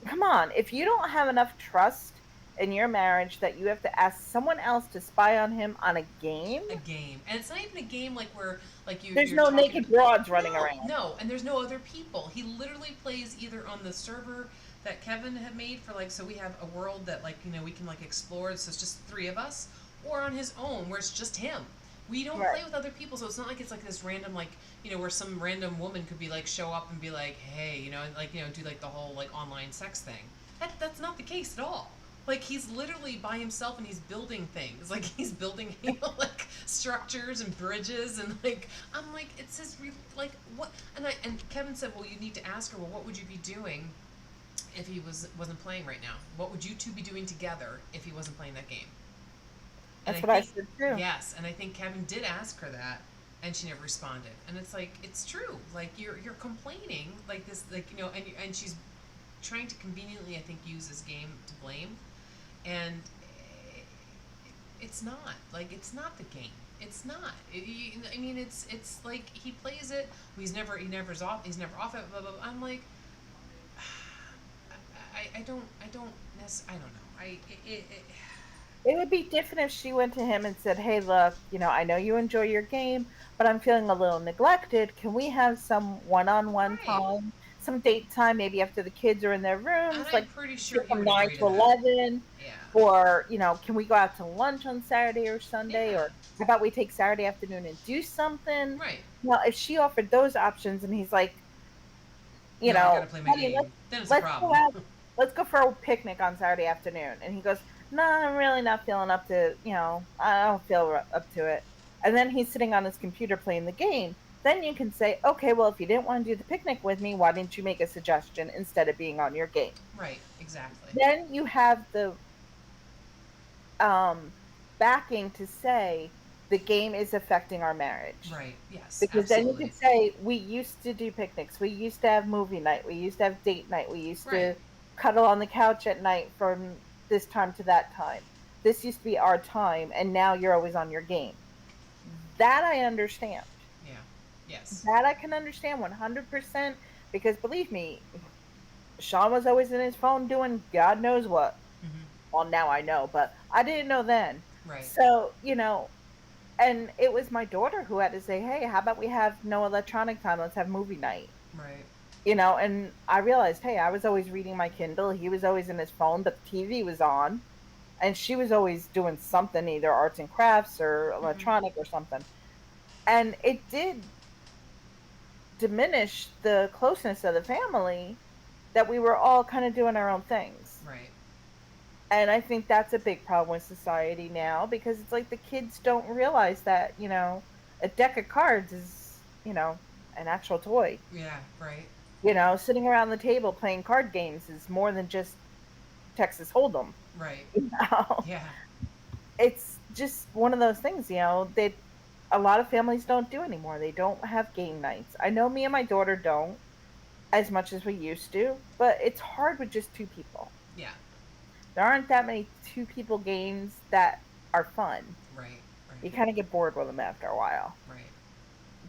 come on, if you don't have enough trust in your marriage that you have to ask someone else to spy on him on a game, A game, and it's not even a game like where like there's you're no talking. naked broads running No, around. no, and there's no other people. He literally plays either on the server that Kevin had made for like, so we have a world that like we can like explore. So it's just three of us, or on his own where it's just him. We don't Right. play with other people, so it's not like it's like this random like where some random woman could be like show up and be like, hey, and like do like the whole like online sex thing. That's not the case at all. Like he's literally by himself and he's building things. Like he's building like structures and bridges and like I'm like it says like what and Kevin said, well, you need to ask her, well, what would you be doing if he wasn't playing right now? What would you two be doing together if he wasn't playing that game? And I That's what I think said too. yes, and I think Kevin did ask her that, and she never responded. And it's like it's true. Like you're complaining like this, like and she's trying to conveniently, I think, use this game to blame, and it's not like it's not the game. It's not. I mean, it's like he plays it. He never's off. He's never off it. Blah blah. Blah. I'm like, I don't know. It would be different if she went to him and said, "Hey, look, I know you enjoy your game, but I'm feeling a little neglected. Can we have some one-on-one Right. time, some date time, maybe after the kids are in their And rooms, I'm like pretty sure say he from would 9 agree to to that. 11, Yeah. or, can we go out to lunch on Saturday or Sunday, Yeah. or how about we take Saturday afternoon and do something?" Right. Well, if she offered those options and he's like, No, I gotta play my "Honey, game. Then it's a let's go problem. out, let's go for a picnic on Saturday afternoon." And he goes, "No, I'm really not feeling up to, I don't feel up to it." And then he's sitting on his computer playing the game. Then you can say, "Okay, well, if you didn't want to do the picnic with me, why didn't you make a suggestion instead of being on your game?" Right. Exactly. Then you have the um, backing to say the game is affecting our marriage. Right. Yes. Because then you Absolutely. could say, we used to do picnics, we used to have movie night, we used to have date night, we used Right. to cuddle on the couch at night from this time to that time. This used to be our time, and now you're always on your game. That I understand. Yeah. Yes. That I can understand 100% because believe me, Sean was always in his phone doing God knows what. Mm-hmm. Well, now I know, but I didn't know then. Right. So, and it was my daughter who had to say, "Hey, how about we have no electronic time? Let's have movie night." Right. And I realized, hey, I was always reading my Kindle. He was always in his phone, but the TV was on. And she was always doing something, either arts and crafts or Mm-hmm. electronic or something. And it did diminish the closeness of the family that we were all kind of doing our own things. Right. And I think that's a big problem with society now because it's like the kids don't realize that, a deck of cards is, an actual toy. Yeah. Right. Sitting around the table playing card games is more than just Texas Hold'em. Right. You know? Yeah. It's just one of those things, that a lot of families don't do anymore. They don't have game nights. I know me and my daughter don't as much as we used to, but it's hard with just two people. Yeah. There aren't that many two people games that are fun. Right. You Right. kind of get bored with them after a while. Right.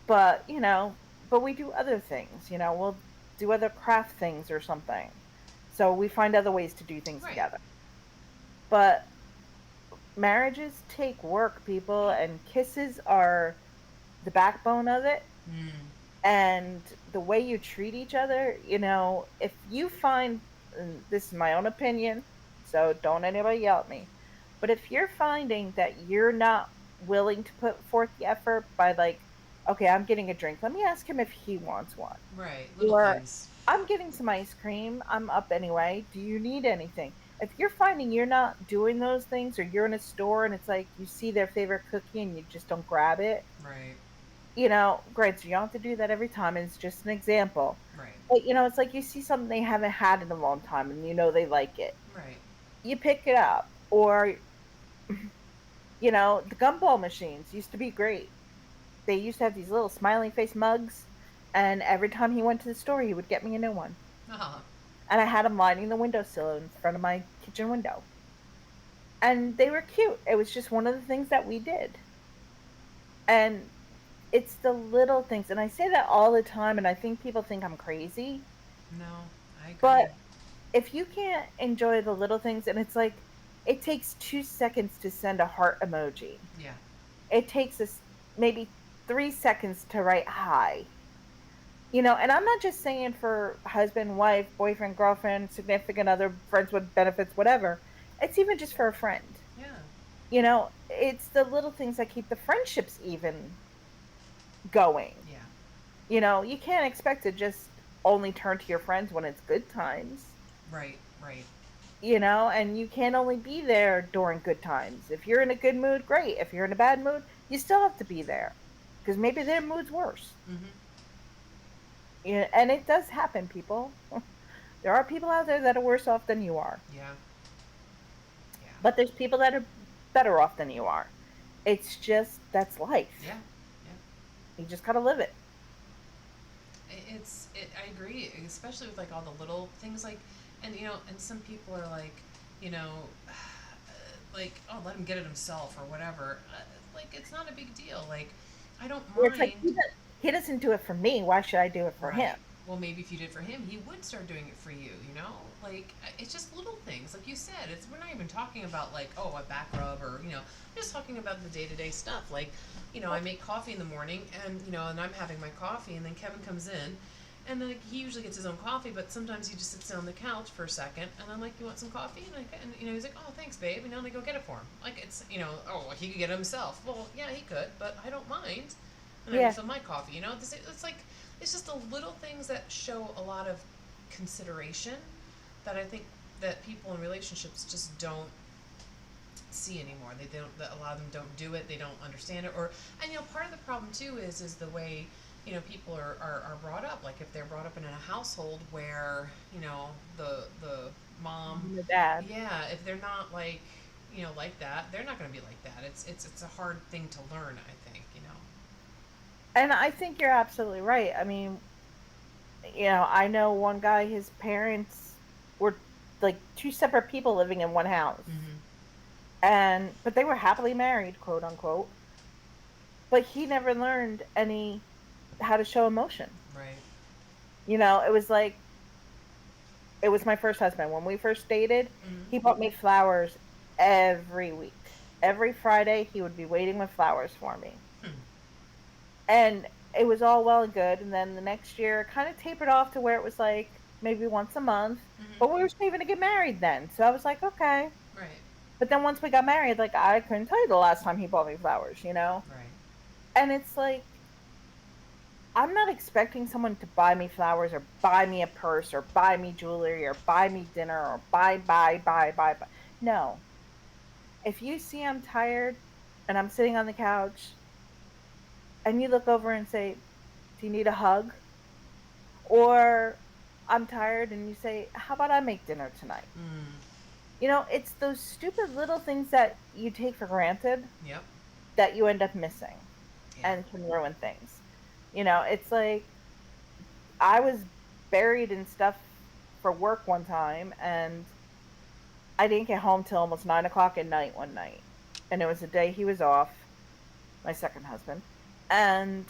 But we do other things. We'll do other craft things or something. So we find other ways to do things Right. together. But marriages take work, people, and kisses are the backbone of it. Mm. And the way you treat each other, if you find, and this is my own opinion, so don't anybody yell at me, but if you're finding that you're not willing to put forth the effort by, like, okay, I'm getting a drink, let me ask him if he wants one, Right. Little or things. I'm getting some ice cream, I'm up anyway, do you need anything? If you're finding you're not doing those things, or you're in a store and it's like you see their favorite cookie and you just don't grab it, Right. granted, you don't have to do that every time, and it's just an example. Right. But it's like you see something they haven't had in a long time and they like it. Right. You pick it up. Or, the gumball machines used to be great. They used to have these little smiley face mugs, and every time he went to the store, he would get me a new one. Ah. And I had them lining the windowsill in front of my kitchen window. And they were cute. It was just one of the things that we did. And it's the little things. And I say that all the time, and I think people think I'm crazy. No, I But agree. if you can't enjoy the little things, and it's like, it takes 2 seconds to send a heart emoji. Yeah. It takes us maybe 3 seconds to write hi. And I'm not just saying for husband, wife, boyfriend, girlfriend, significant other, friends with benefits, whatever. It's even just for a friend. Yeah. It's the little things that keep the friendships even going. Yeah. You can't expect to just only turn to your friends when it's good times. Right. Right. And you can't only be there during good times. If you're in a good mood, great. If you're in a bad mood, you still have to be there because maybe their mood's worse. Mm-hmm. And it does happen, people. There are people out there that are worse off than you are, Yeah. Yeah. but there's people that are better off than you are. It's just that's life. Yeah. Yeah. You just gotta live it. It's it. I agree, especially with like all the little things like, and and some people are like, you know, like, oh, let him get it himself or whatever. Like it's not a big deal. Like I don't It's like mind. he doesn't do it for me. Why should I do it for him? Right. Well, maybe if you did for him, he would start doing it for you. Like it's just little things, like you said. We're not even talking about like, oh, a back rub, or I'm just talking about the day to day stuff. Like, I make coffee in the morning, and and I'm having my coffee, and then Kevin comes in, and then he usually gets his own coffee, but sometimes he just sits down on the couch for a second, and I'm like, you want some coffee? And he's like, oh, thanks, babe, and then I go get it for him. Like it's oh, he could get it himself. Well, yeah, he could, but I don't mind, and I Yeah, refill my coffee. It's like it's just the little things that show a lot of consideration that I think that people in relationships just don't see anymore. They don't. That a lot of them don't do it. They don't understand it. Or and part of the problem too is the way people are brought up. Like if they're brought up in a household where the mom, the dad. yeah, if they're not like like that, they're not going to be like that. It's a hard thing to learn. I think. And I think you're absolutely right. I mean, I know one guy, his parents were like two separate people living in one house. Mm-hmm. But they were happily married, quote unquote. But he never learned any how to show emotion. Right. It was like it was my first husband. When we first dated, Mm-hmm. he bought me flowers every week. Every Friday, he would be waiting with flowers for me. Hmm. And it was all well and good. And then the next year, it kind of tapered off to where it was like maybe once a month. But we Mm-hmm. were saving to get married then. So I was like, okay. Right. But then once we got married, like, I couldn't tell you the last time he bought me flowers. Right. And it's like, I'm not expecting someone to buy me flowers or buy me a purse or buy me jewelry or buy me dinner or buy. No. If you see I'm tired and I'm sitting on the couch and you look over and say, do you need a hug? Or I'm tired and you say, "How about I make dinner tonight?" Mm. It's those stupid little things that you take for granted Yep. that you end up missing Yeah. and can ruin things. It's like I was buried in stuff for work one time, and I didn't get home till almost 9 o'clock at night one night. And it was the day he was off, my second husband. And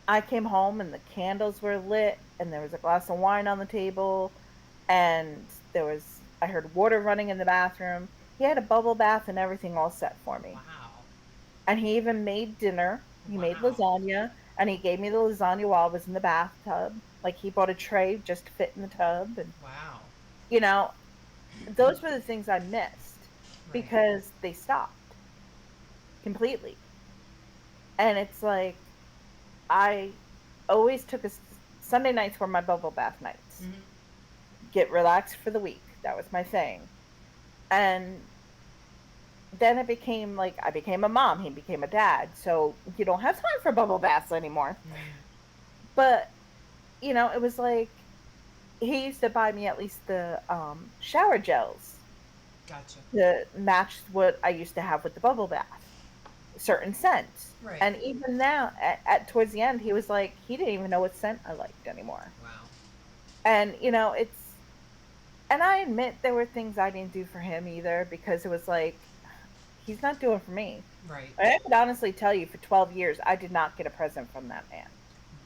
I came home and the candles were lit and there was a glass of wine on the table and I heard water running in the bathroom. He had a bubble bath and everything all set for me. Wow. And he even made dinner. He made Wow. lasagna and he gave me the lasagna while I was in the bathtub. Like he bought a tray just to fit in the tub. And, Wow. you know, those were the things I missed Right. because they stopped completely. And it's like, I always took Sunday nights were my bubble bath nights. Mm-hmm. Get relaxed for the week. That was my thing. And then it became like I became a mom, he became a dad. So you don't have time for bubble baths anymore. Mm. But, it was like he used to buy me at least the shower gels Gotcha. to match what I used to have with the bubble bath, certain scents. Right. And even now, at towards the end, he was like, he didn't even know what scent I liked anymore. Wow. And and I admit there were things I didn't do for him either because it was like, he's not doing for me. Right. I could honestly tell you for 12 years, I did not get a present from that man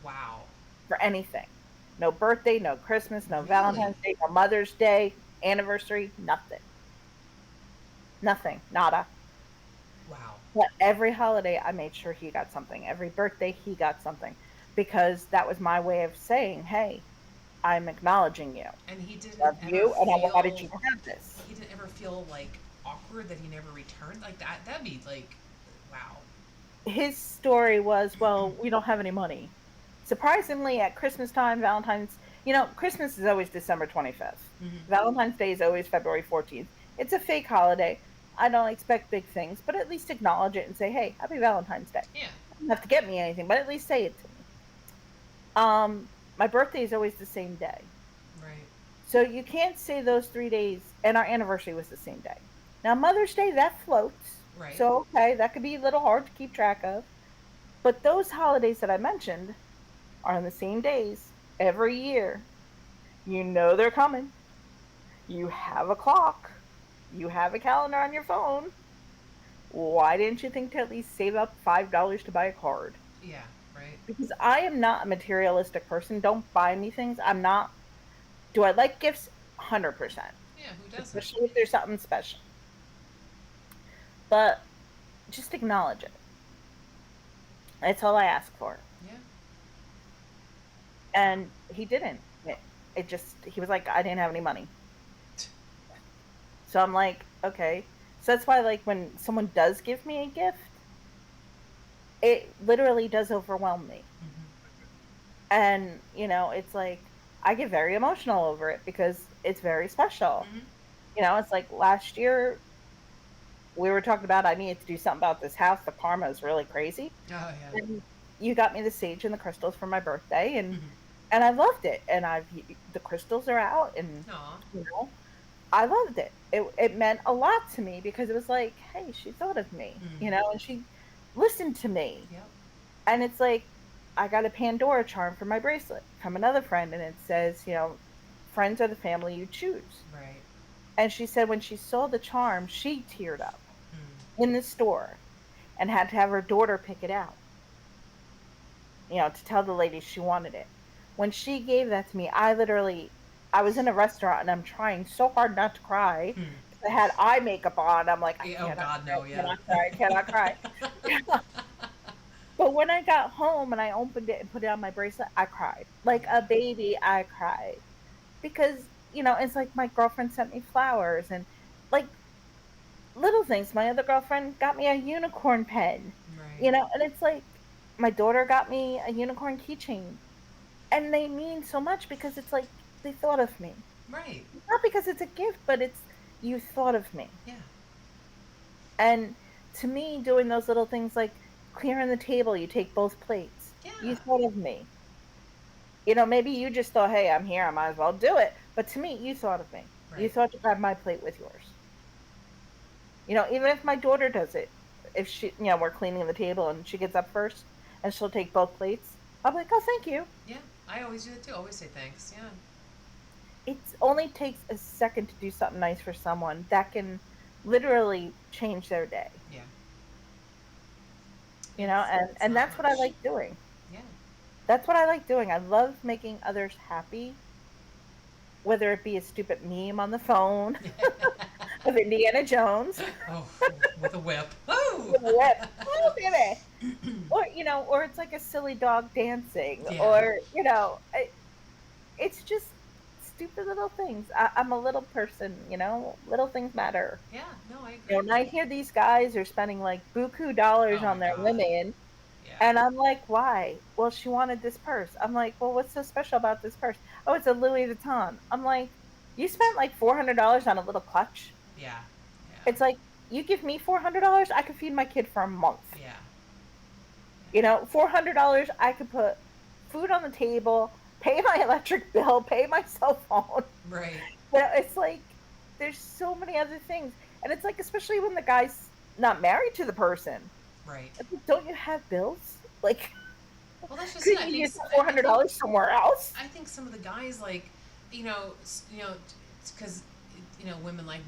Wow. for anything. No birthday, no Christmas, no Really? Valentine's Day, no Mother's Day, anniversary, nothing. Nothing. Nada. Wow. But every holiday, I made sure he got something. Every birthday, he got something because that was my way of saying, hey, I'm acknowledging you. And he didn't Love ever you, and I wanted you feel to have this. he didn't ever feel like awkward that he never returned like that. That'd be like, wow. His story was, well, we don't have any money. Surprisingly, at Christmas time, Christmas is always December 25th. Mm-hmm. Valentine's Day is always February 14th. It's a fake holiday. I don't expect big things, but at least acknowledge it and say, hey, happy Valentine's Day. Yeah. You don't have to get me anything, but at least say it to me. My birthday is always the same day. Right. So you can't say those 3 days, and our anniversary was the same day. Now, Mother's Day, that floats. Right. So, okay, that could be a little hard to keep track of. But those holidays that I mentioned are on the same days every year. You know they're coming. You have a clock. You have a calendar on your phone. Why didn't you think to at least save up $5 to buy a card? Yeah. Right. Because I am not a materialistic person. Don't buy me things. I'm not. Do I like gifts? 100%. Yeah. Who doesn't? Especially if there's something special. But just acknowledge it. That's all I ask for. Yeah. And he didn't. He was like, I didn't have any money. So I'm like, okay. So that's why, like, when someone does give me a gift, it literally does overwhelm me. Mm-hmm. And, it's like, I get very emotional over it because it's very special. Mm-hmm. It's like last year, we were talking about I needed to do something about this house. The karma is really crazy. Oh yeah. And you got me the sage and the crystals for my birthday, and Mm-hmm. I loved it. And the crystals are out, and Aw. you know, I loved it. It meant a lot to me because it was like, hey, she thought of me, Mm. and she listened to me. Yep. And it's like I got a Pandora charm for my bracelet from another friend, and it says, friends are the family you choose. Right. And she said when she saw the charm, she teared up Mm. in the store and had to have her daughter pick it out, to tell the lady she wanted it. When she gave that to me, I was in a restaurant and I'm trying so hard not to cry. Hmm. I had eye makeup on. I'm like, I Yeah, oh cannot God, cry, no, yeah. cannot cry, cannot cry. But when I got home and I opened it and put it on my bracelet, I cried. Like Yeah. a baby, I cried. Because, it's like my girlfriend sent me flowers and like little things. My other girlfriend got me a unicorn pen, Right. and it's like my daughter got me a unicorn keychain. And they mean so much because it's like they thought of me. Right. Not because it's a gift, but it's you thought of me. Yeah. And to me, doing those little things like clearing the table, you take both plates. You Yeah. thought of me. maybe you just thought, hey, I'm here, I might as well do it. But to me, you thought of me. You Right. thought to grab my plate with yours. Even if my daughter does it, if we're cleaning the table and she gets up first and she'll take both plates, I'll be like, oh, thank you. Yeah, I always do that too. Always say thanks. Yeah. It only takes a second to do something nice for someone that can literally change their day. Yeah. It's And not that's what I much. like doing. Yeah. That's what I like doing. I love making others happy, whether it be a stupid meme on the phone of Indiana Jones Oh, with a whip. Oh. with a whip. Oh, baby. Or it's like a silly dog dancing, Yeah. or it's just stupid little things. I'm a little person, little things matter. Yeah. No, I agree. And I hear these guys are spending like buku dollars Oh my on their God. women, Yeah. and I'm like, why? Well, she wanted this purse. I'm like, well, what's so special about this purse? Oh, it's a Louis Vuitton. I'm like, you spent like $400 on a little clutch. Yeah. Yeah. It's like, you give me $400, I could feed my kid for a month. Yeah. $400, I could put food on the table, pay my electric bill, pay my cell phone. Right. It's like there's so many other things, and it's like, especially when the guy's not married to the person. Right. It's like, don't you have bills? Like, Well, that's just it. couldn't you use that $400 somewhere else? I think some of the guys like, because women like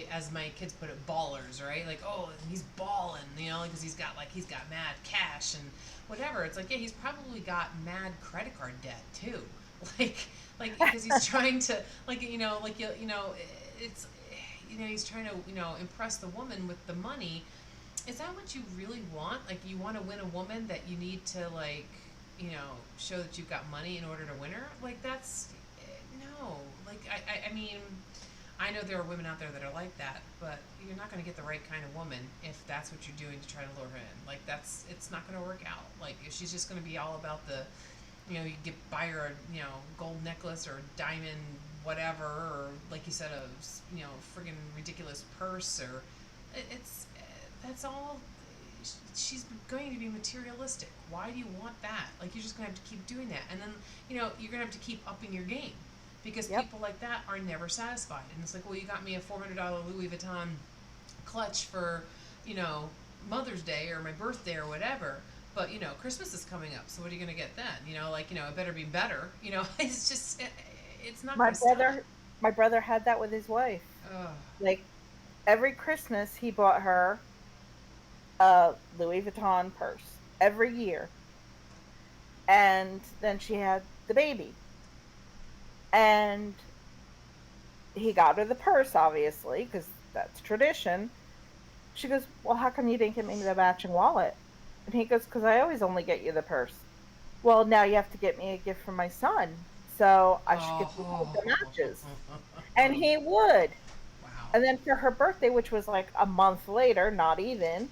as my kids put it, ballers, right? Like, oh, he's balling, because he's got mad cash and whatever. It's like, yeah, he's probably got mad credit card debt too, like because he's trying to it's he's trying to impress the woman with the money. Is that what you really want? Like, you want to win a woman that you need to show that you've got money in order to win her? Like, that's no. Like, I mean, I know there are women out there that are like that, but you're not going to get the right kind of woman if that's what you're doing to try to lure her in. Like, it's not going to work out. Like, if she's just going to be all about the, you buy her a gold necklace or diamond whatever, or like you said, a friggin' ridiculous purse, or it's that's all. She's going to be materialistic. Why do you want that? Like, you're just going to have to keep doing that, and then you're going to have to keep upping your game, because Yep. people like that are never satisfied. And it's like, well, you got me a $400 Louis Vuitton clutch for Mother's Day or my birthday or whatever. But Christmas is coming up, so what are you going to get then? It better be better. It's just it's not My going to stop. brother had that with his wife. Ugh. Like, every Christmas, he bought her a Louis Vuitton purse every year, and then she had the baby, and he got her the purse, obviously, because that's tradition. She goes, well, how come you didn't get me the matching wallet? And he goes, because I always only get you the purse. Well, now you have to get me a gift for my son, so I should get you Oh. the matches. And he would. Wow. And then for her birthday, which was like a month later, not even,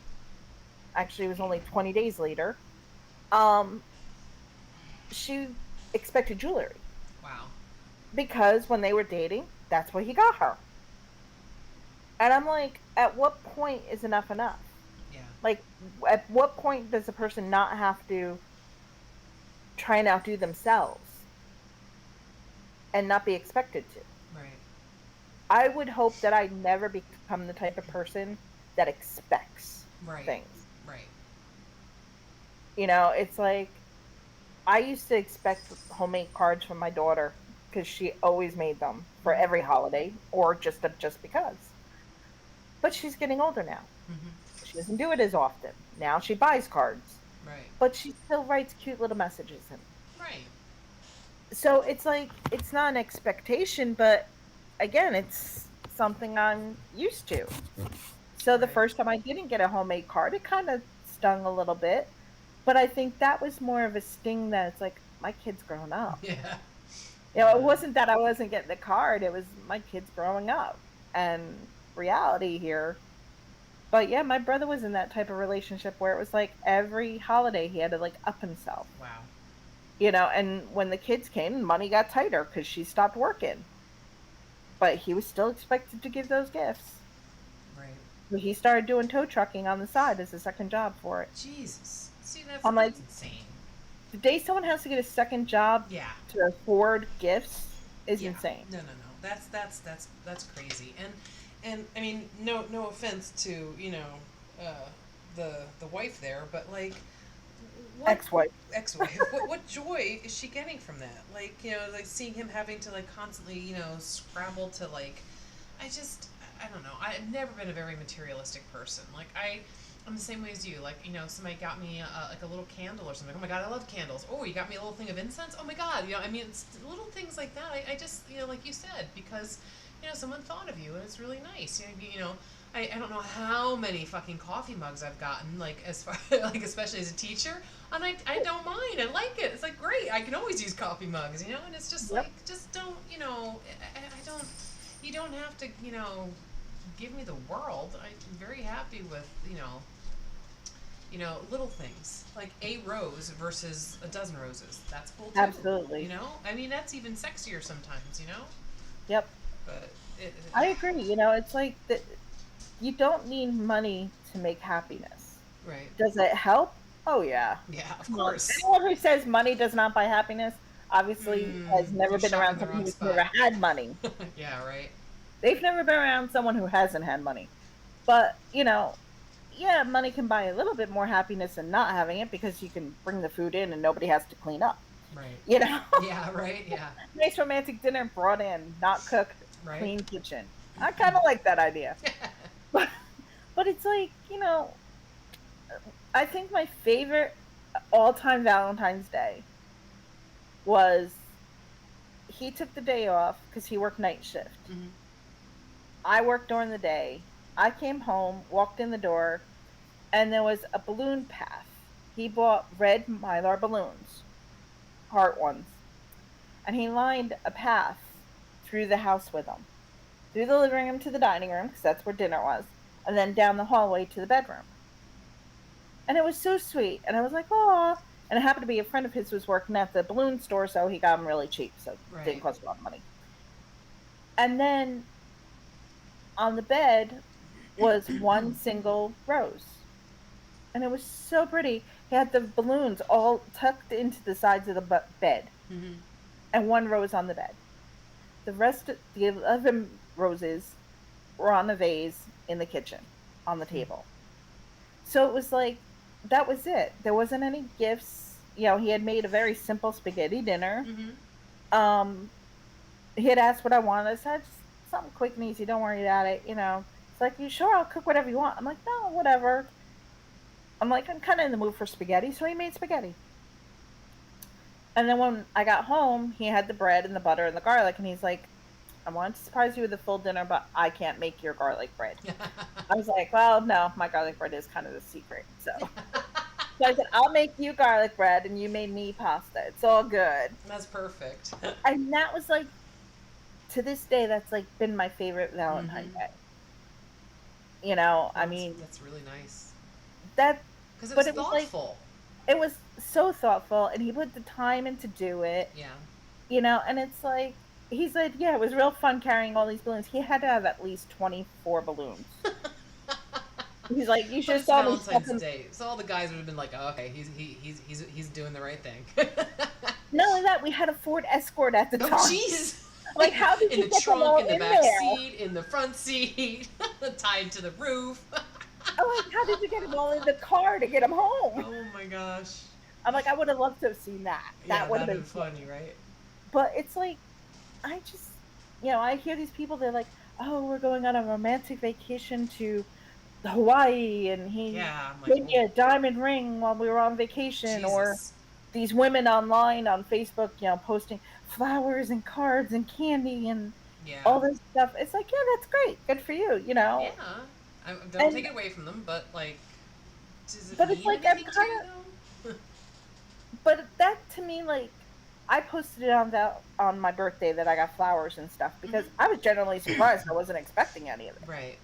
actually, it was only 20 days later, um, she expected jewelry, Wow. because when they were dating, that's what he got her. And I'm like, at what point is enough enough? Yeah. Like, at what point does a person not have to try and outdo themselves and not be expected to? Right. I would hope that I never become the type of person that expects Right. things. Right. It's like, I used to expect homemade cards from my daughter because she always made them for every holiday, or just because. But she's getting older now. Mm-hmm. She doesn't do it as often. Now she buys cards, Right. but she still writes cute little messages in. Right. So it's like, it's not an expectation, but again, it's something I'm used to. So the Right. first time I didn't get a homemade card, it kind of stung a little bit. But I think that was more of a sting that it's like, my kid's grown up. Yeah. It wasn't that I wasn't getting the card, it was my kid's growing up. And reality here. But yeah, my brother was in that type of relationship where it was like every holiday he had to like up himself. Wow. And when the kids came, money got tighter because she stopped working. But he was still expected to give those gifts. Right. So he started doing tow trucking on the side as a second job for it. Jesus. See, I'm like, that's insane. The day someone has to get a second job Yeah. to afford gifts is Yeah. insane. No, no, no. That's crazy. And I mean, no offense to, uh the wife there, but like what Ex-wife. ex-wife, what joy is she getting from that? Like, like seeing him having to like constantly, scrabble to like I don't know. I've never been a very materialistic person. Like I'm the same way as you. Like, somebody got me like a little candle or something. Oh my god, I love candles. Oh, you got me a little thing of incense. Oh my god, I mean, it's little things like that. I just, like you said, because someone thought of you, and it's really nice. I don't know how many fucking coffee mugs I've gotten, like as far like especially as a teacher, and I don't mind. I like it. It's like great. I can always use coffee mugs, and it's just Yep. like just don't, I don't. You don't have to, give me the world. I'm very happy with, little things like a rose versus a dozen roses. That's cool too. Absolutely. I mean, that's even sexier sometimes. Yep. But I agree. It's like that you don't need money to make happiness. right. Does it help? Oh yeah. Yeah, of Come on. course. Anyone who says money does not buy happiness obviously has never They're been shot in around the someone wrong who's spot. never had money. Yeah, right. They've never been around someone who hasn't had money. But, yeah, money can buy a little bit more happiness than not having it because you can bring the food in and nobody has to clean up. Right. You know, Yeah, right. Yeah. nice romantic dinner brought in, not cooked, Right. clean kitchen. I kind of like that idea. But but it's like, I think my favorite all-time Valentine's Day was he took the day off because he worked night shift. Mhm. I worked during the day. I came home, walked in the door, and there was a balloon path. He bought red Mylar balloons, heart ones, and he lined a path through the house with them. Through the living room to the dining room, because that's where dinner was, and then down the hallway to the bedroom. And it was so sweet. And I was like, oh. And it happened to be a friend of his was working at the balloon store, so he got them really cheap, so it didn't Right. cost a lot of money. And then on the bed was one single rose. And it was so pretty. He had the balloons all tucked into the sides of the bed, Mhm. and one rose on the bed. The 11 roses were on a vase in the kitchen on the table. So it was like, that was it. There wasn't any gifts. He had made a very simple spaghetti dinner. Mhm. Um, he had asked what I wanted. I said, just something quick and easy. Don't worry about it. It's like, you sure I'll cook whatever you want? I'm like, no, whatever. I'm like, I'm kind of in the mood for spaghetti. So he made spaghetti. And then when I got home, he had the bread and the butter and the garlic. And he's like, I wanted to surprise you with a full dinner, but I can't make your garlic bread. I was like, well, no, my garlic bread is kind of the secret. So I said, I'll make you garlic bread and you made me pasta. It's all good. That's perfect. And that was like, to this day, that's like been my favorite Valentine's Mhm. Day. I mean, That's really nice that, because it was but it was like, thoughtful. it was so thoughtful and he put the time in to do it, Yeah. and it's like, he said, yeah, it was real fun carrying all these balloons. He had to have at least 24 balloons. He's like, you should But have it's saw me stuff Valentine's in. Day, so all the guys would have been like, oh, "Okay, he's doing the right thing." Not only that, we had a Ford Escort at the Oh, time. jeez. Like, how did In you the get them all trunk, in the in back there? seat, in the front seat, tied to the roof. I'm like, how did you get them all in the car to get them home? Oh my gosh. I'm like, I would have loved to have seen that. Yeah, That would have that'd been been cool. funny, right? But it's like, I just, I hear these people, they're like, oh, we're going on a romantic vacation to Hawaii, and he Yeah, I'm like, gave me oh, a diamond ring while we were on vacation, or Jesus. these women online on Facebook, posting flowers and cards and candy and Yeah. all this stuff. It's like, yeah, that's great. Good for you. Yeah. I don't take And it away from them, but like, does it but it's mean like I'm anything to kind you of, though? but that to me, like, I posted it on my birthday that I got flowers and stuff because Mhm. I was generally surprised. I wasn't expecting any of it. Right.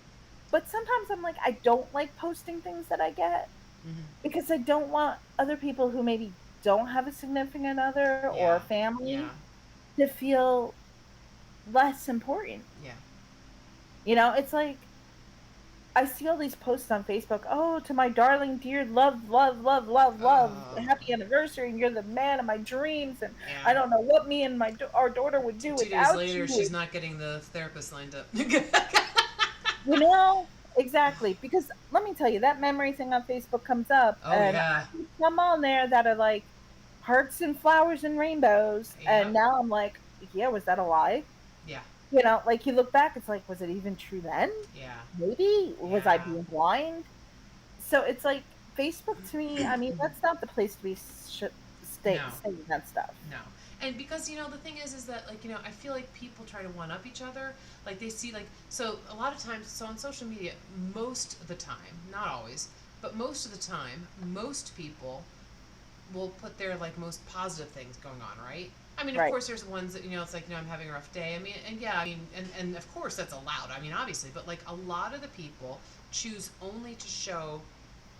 But sometimes I'm like, I don't like posting things that I get Hmm. because I don't want other people who maybe don't have a significant other or Yeah. family Yeah. to feel less important. Yeah. It's like, I see all these posts on Facebook. Oh, to my darling dear, love, love, love, love, love, Oh, happy anniversary, and you're the man of my dreams. And yeah. I don't know what me and our daughter would do 2 days without later, she's you. not getting the therapist lined up. You know, exactly. Because let me tell you, that memory thing on Facebook comes up, Oh and I yeah. see some on there that are like hearts and flowers and rainbows. And Yep. now I'm like, yeah, was that a lie? Yeah. Like you look back, it's like, was it even true then? Yeah. Maybe. Was I Yeah. being blind? So it's like Facebook to me, I mean, that's not the place to be No. saying that stuff. No. And because the thing is that like I feel like people try to one up each other. Like they see like so a lot of times so on social media most of the time, not always, but most of the time, most people will put their like most positive things going on, right? I mean, of Right. course, there's ones that it's like I'm having a rough day. I mean, and yeah, I mean, and of course that's allowed. I mean, obviously, but like a lot of the people choose only to show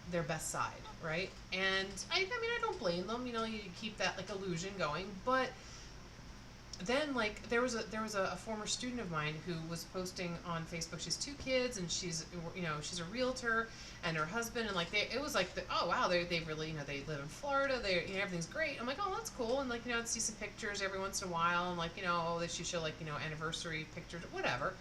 their best side, right? And I mean, I don't blame them. You keep that like illusion going, but then like there was a former student of mine who was posting on Facebook. She's 2 kids and she's a realtor and her husband and like it was like oh wow they really they live in Florida, they everything's great. I'm like, oh, that's cool. And like I'd see some pictures every once in a while and like oh, they should show like anniversary pictures, whatever.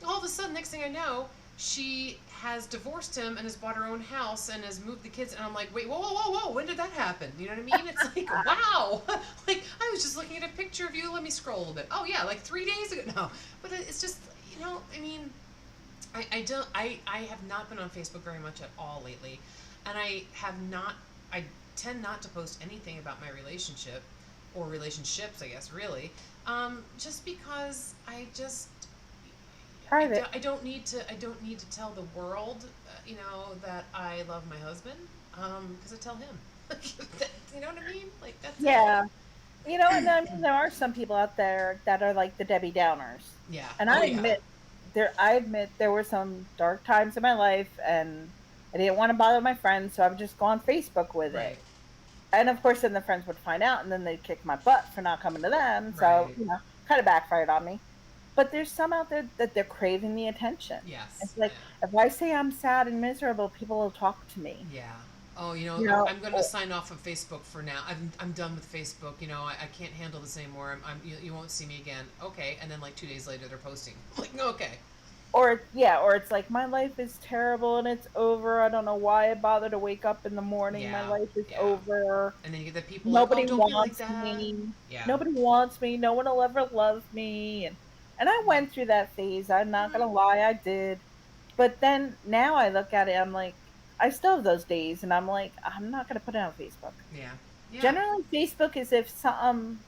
All of a sudden, next thing I know, she has divorced him and has bought her own house and has moved the kids. And I'm like, wait, whoa, whoa, whoa, whoa, when did that happen? You know what I mean? It's like, wow. Like, I was just looking at a picture of you. Let me scroll a little bit. Oh, yeah, like 3 days ago. No. But it's just, I mean, I don't, I have not been on Facebook very much at all lately. And I tend not to post anything about my relationship or relationships, I guess, really. Just because Private. I don't need to. I don't need to tell the world, that I love my husband, because I tell him. You know what I mean? Like that's it. Yeah. And I mean, there are some people out there that are like the Debbie Downers. Yeah. And Oh yeah. I admit there were some dark times in my life and I didn't want to bother my friends, so I would just go on Facebook with it. Right. And of course then the friends would find out and then they'd kick my butt for not coming to them. So, Right. kind of backfired on me. But there's some out there that they're craving the attention. Yes. It's like Yeah. if I say I'm sad and miserable, people will talk to me. Yeah. Oh, You know, I'm going to sign off of Facebook for now. I'm done with Facebook. I can't handle this anymore. You won't see me again. Okay. And then like 2 days later, they're posting. I'm like, okay. or it's like my life is terrible and it's over. I don't know why I bother to wake up in the morning. My Yeah. life is Yeah. over. And then you get the people like, oh, Nobody don't be like wants that. me. Yeah. Nobody wants me. No one will ever love me. And I went through that phase. I'm not Hmm. gonna lie, I did. But then now I look at it, I'm like, I still have those days, and I'm like, I'm not gonna put it on Facebook. Yeah. Yeah. Generally, Facebook is if some,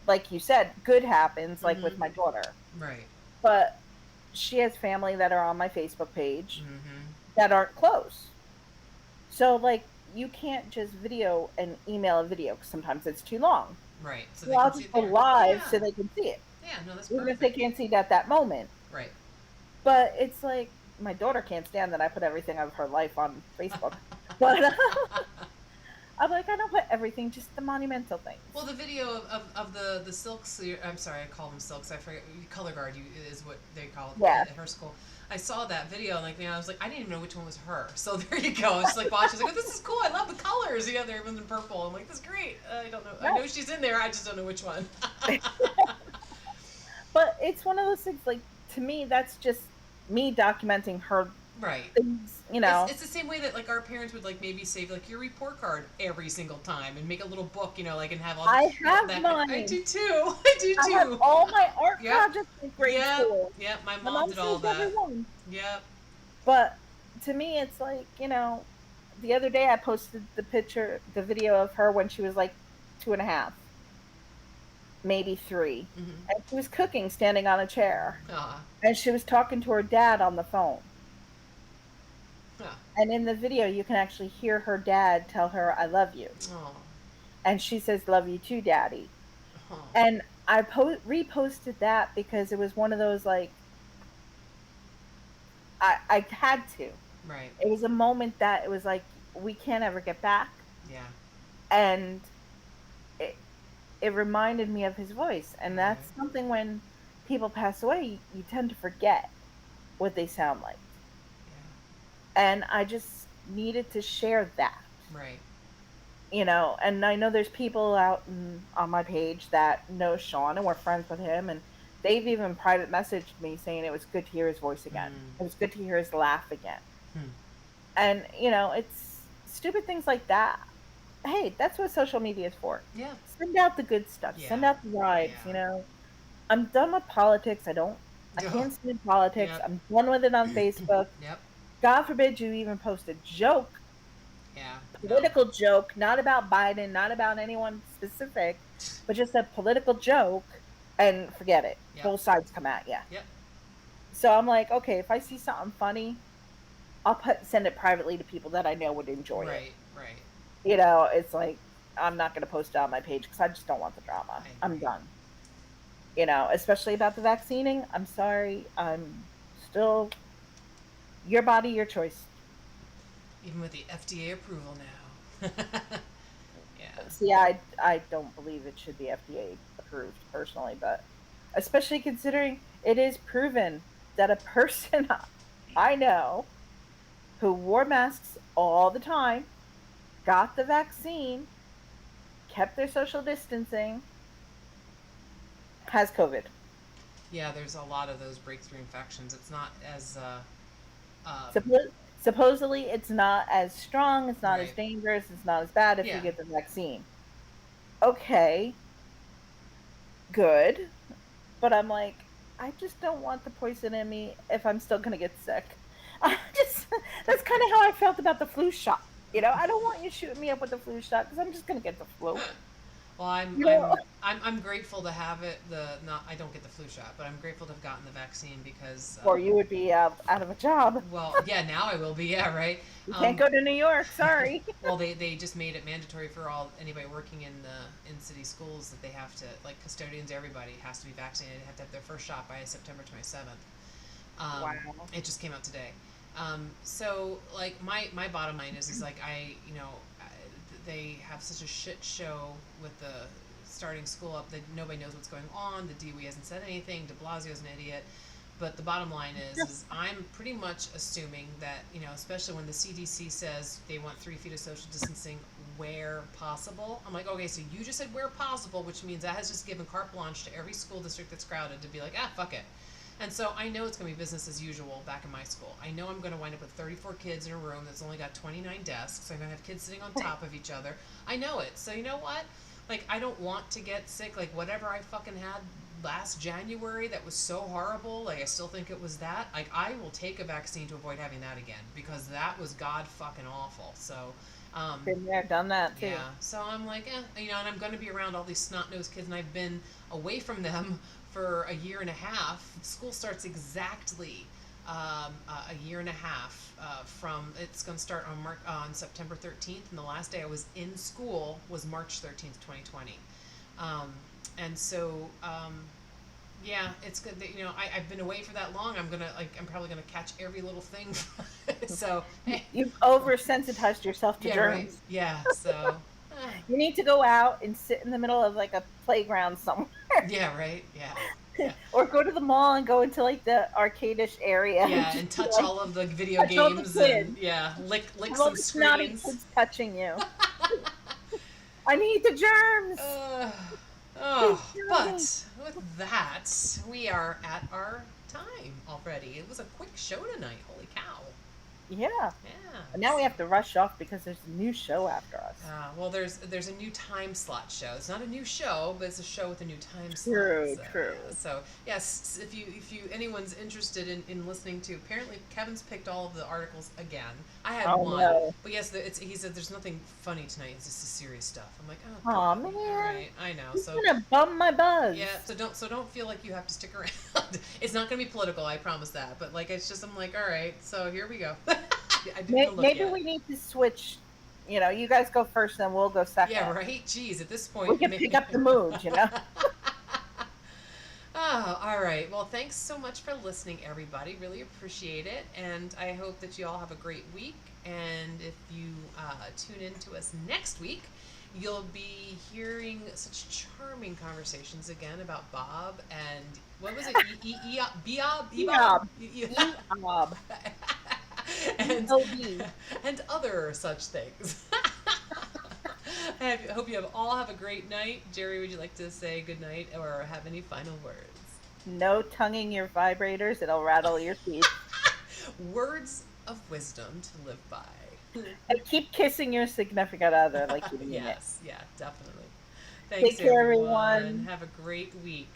like you said, good happens, like with Hmm. my daughter. Right. But she has family that are on my Facebook page Hmm. that aren't close. So like, you can't just video and email a video because sometimes it's too long. Right. So So they I'll can see just it go there. live Yeah. so they can see it, Yeah. No, that's even if they perfect. can't see it at that moment. Right. But it's like my daughter can't stand that I put everything of her life on Facebook. But I'm like, I don't put everything, just the monumental things. Well, the video of the silks. I'm sorry, I call them silks. I forget. Color guard is what they call it Yeah. at her school. I saw that video and like I was like, I didn't even know which one was her. So there you go. I was just like watching. I was like, oh, this is cool. I love the colors. Everyone's in purple. I'm like, this is great. I don't know. I No. know she's in there. I just don't know which one. But it's one of those things, like, to me, that's just me documenting her Right. things. It's the same way that like our parents would like maybe save like your report card every single time and make a little book, like and have all I have that. I mine. do too. I do I have too. all my art Yep. projects in grade Yep. school. Yep. My My mom mom did all saved every that. one. Yep. But to me, it's like, the other day I posted the video of her when she was like 2.5, maybe 3. Mm-hmm. And she was cooking standing on a chair. Ah. And she was talking to her dad on the phone. Ah. And in the video, you can actually hear her dad tell her, I love you. Oh. And she says, love you too, daddy. Oh. And I reposted that because it was one of those, like, I had to. Right. It was a moment that it was like, we can't ever get back. Yeah. And it reminded me of his voice. And that's Right. something when people pass away, you tend to forget what they sound like. And I just needed to share that. Right. And I know there's people out on my page that know Sean and we're friends with him, and they've even private messaged me saying it was good to hear his voice again. Mm. It was good to hear his laugh again. Hmm. And it's stupid things like that. Hey, that's what social media is for. Yeah. Send out the good stuff. Send Yeah. out the vibes. Yeah. I'm done with politics. I Oh, can't stand politics. yep. I'm done with it on Facebook. Yep. God forbid you even post a joke, Yeah. No. political joke, not about Biden, not about anyone specific, but just a political joke, and forget it. Yep. Both sides come at you. Yep. So I'm like, okay, if I see something funny, send it privately to people that I know would enjoy it. Right. Right. It's like I'm not going to post it on my page because I just don't want the drama. I I'm agree. done. Especially about the vaccinating. I'm sorry. I'm still your body, your choice. Even with the FDA approval now. Yeah. See, I don't believe it should be FDA approved personally, but especially considering it is proven that a person I know who wore masks all the time, got the vaccine, kept their social distancing, has COVID. Yeah. There's a lot of those breakthrough infections. It's not as um, Supposedly, it's not as strong, it's not as right. dangerous, it's not as bad if you Yeah. get the vaccine. Okay, good. But I'm like, I just don't want the poison in me if I'm still going to get sick. I just, that's kind of how I felt about the flu shot. I don't want you shooting me up with the flu shot because I'm just going to get the flu. Well, I'm You know, I'm I'm grateful to have it. I don't get the flu shot, but I'm grateful to have gotten the vaccine because or you would be out of a job. well, yeah, now I will be. Yeah, right. You can't go to New York. Sorry. Well, they just made it mandatory for anybody working in city schools that they have to, like, custodians, everybody has to be vaccinated. They have to have their first shot by September 27th. Wow. It just came out today. So like my bottom line is like they have such a shit show with the starting school up that nobody knows what's going on. The DOE hasn't said anything. De Blasio's an idiot. But the bottom line is I'm pretty much assuming that, especially when the CDC says they want 3 feet of social distancing where possible. I'm like, okay, so you just said where possible, which means that has just given carte blanche to every school district that's crowded to be like, fuck it. And so I know it's going to be business as usual back in my school. I know I'm going to wind up with 34 kids in a room that's only got 29 desks. I'm going to have kids sitting on top of each other. I know it. So you know what? Like, I don't want to get sick. Like, whatever I fucking had last January that was so horrible, like, I still think it was that. Like, I will take a vaccine to avoid having that again because that was god fucking awful. So, Been there, done that too. yeah. So I'm like, and I'm going to be around all these snot-nosed kids, and I've been away from them for a year and a half. School starts exactly a year and a half from. It's going to start on September 13th, and the last day I was in school was March 13th, 2020. And so, yeah, it's good that I've been away for that long. I'm probably gonna catch every little thing. So You've oversensitized yourself to yeah, germs. right. Yeah, so. You need to go out and sit in the middle of like a playground somewhere. Yeah, right. Yeah. Or go to the mall and go into like the arcade-ish area. Yeah, and touch all of the video games and lick some screens. Kids touching you. I need the germs. But with that, we are at our time already. It was a quick show tonight. Holy cow. Yeah. Yeah. And now we have to rush off because there's a new show after us. Well, there's a new time slot show. It's not a new show, but it's a show with a new time slot. True, So, true. yeah. So yes, if you anyone's interested in listening to, apparently Kevin's picked all of the articles again. I had one, no. but yes, he said there's nothing funny tonight. It's just the serious stuff. I'm like, oh, Aw, God. man. All right, I know. It's So gonna bum my buzz. yeah, so don't feel like you have to stick around. It's not gonna be political, I promise that. But like, it's just I'm like, all right, so here we go. I didn't look Maybe yet. we need to switch. You guys go first, then we'll go second. Yeah, right. Jeez, at this point, We can pick up the mood. Oh, all right. Well, thanks so much for listening, everybody. Really appreciate it, and I hope that you all have a great week. And if you tune in to us next week, you'll be hearing such charming conversations again about Bob and what was it? Bob. Bob. and OD. and other such things. I hope you all have a great night. Jerry, would you like to say good night or have any final words? No tonguing your vibrators, it'll rattle your teeth. Words of wisdom to live by. And keep kissing your significant other like you mean it. Yes, yeah, definitely. Take Thanks, care, everyone. everyone. Have a great week.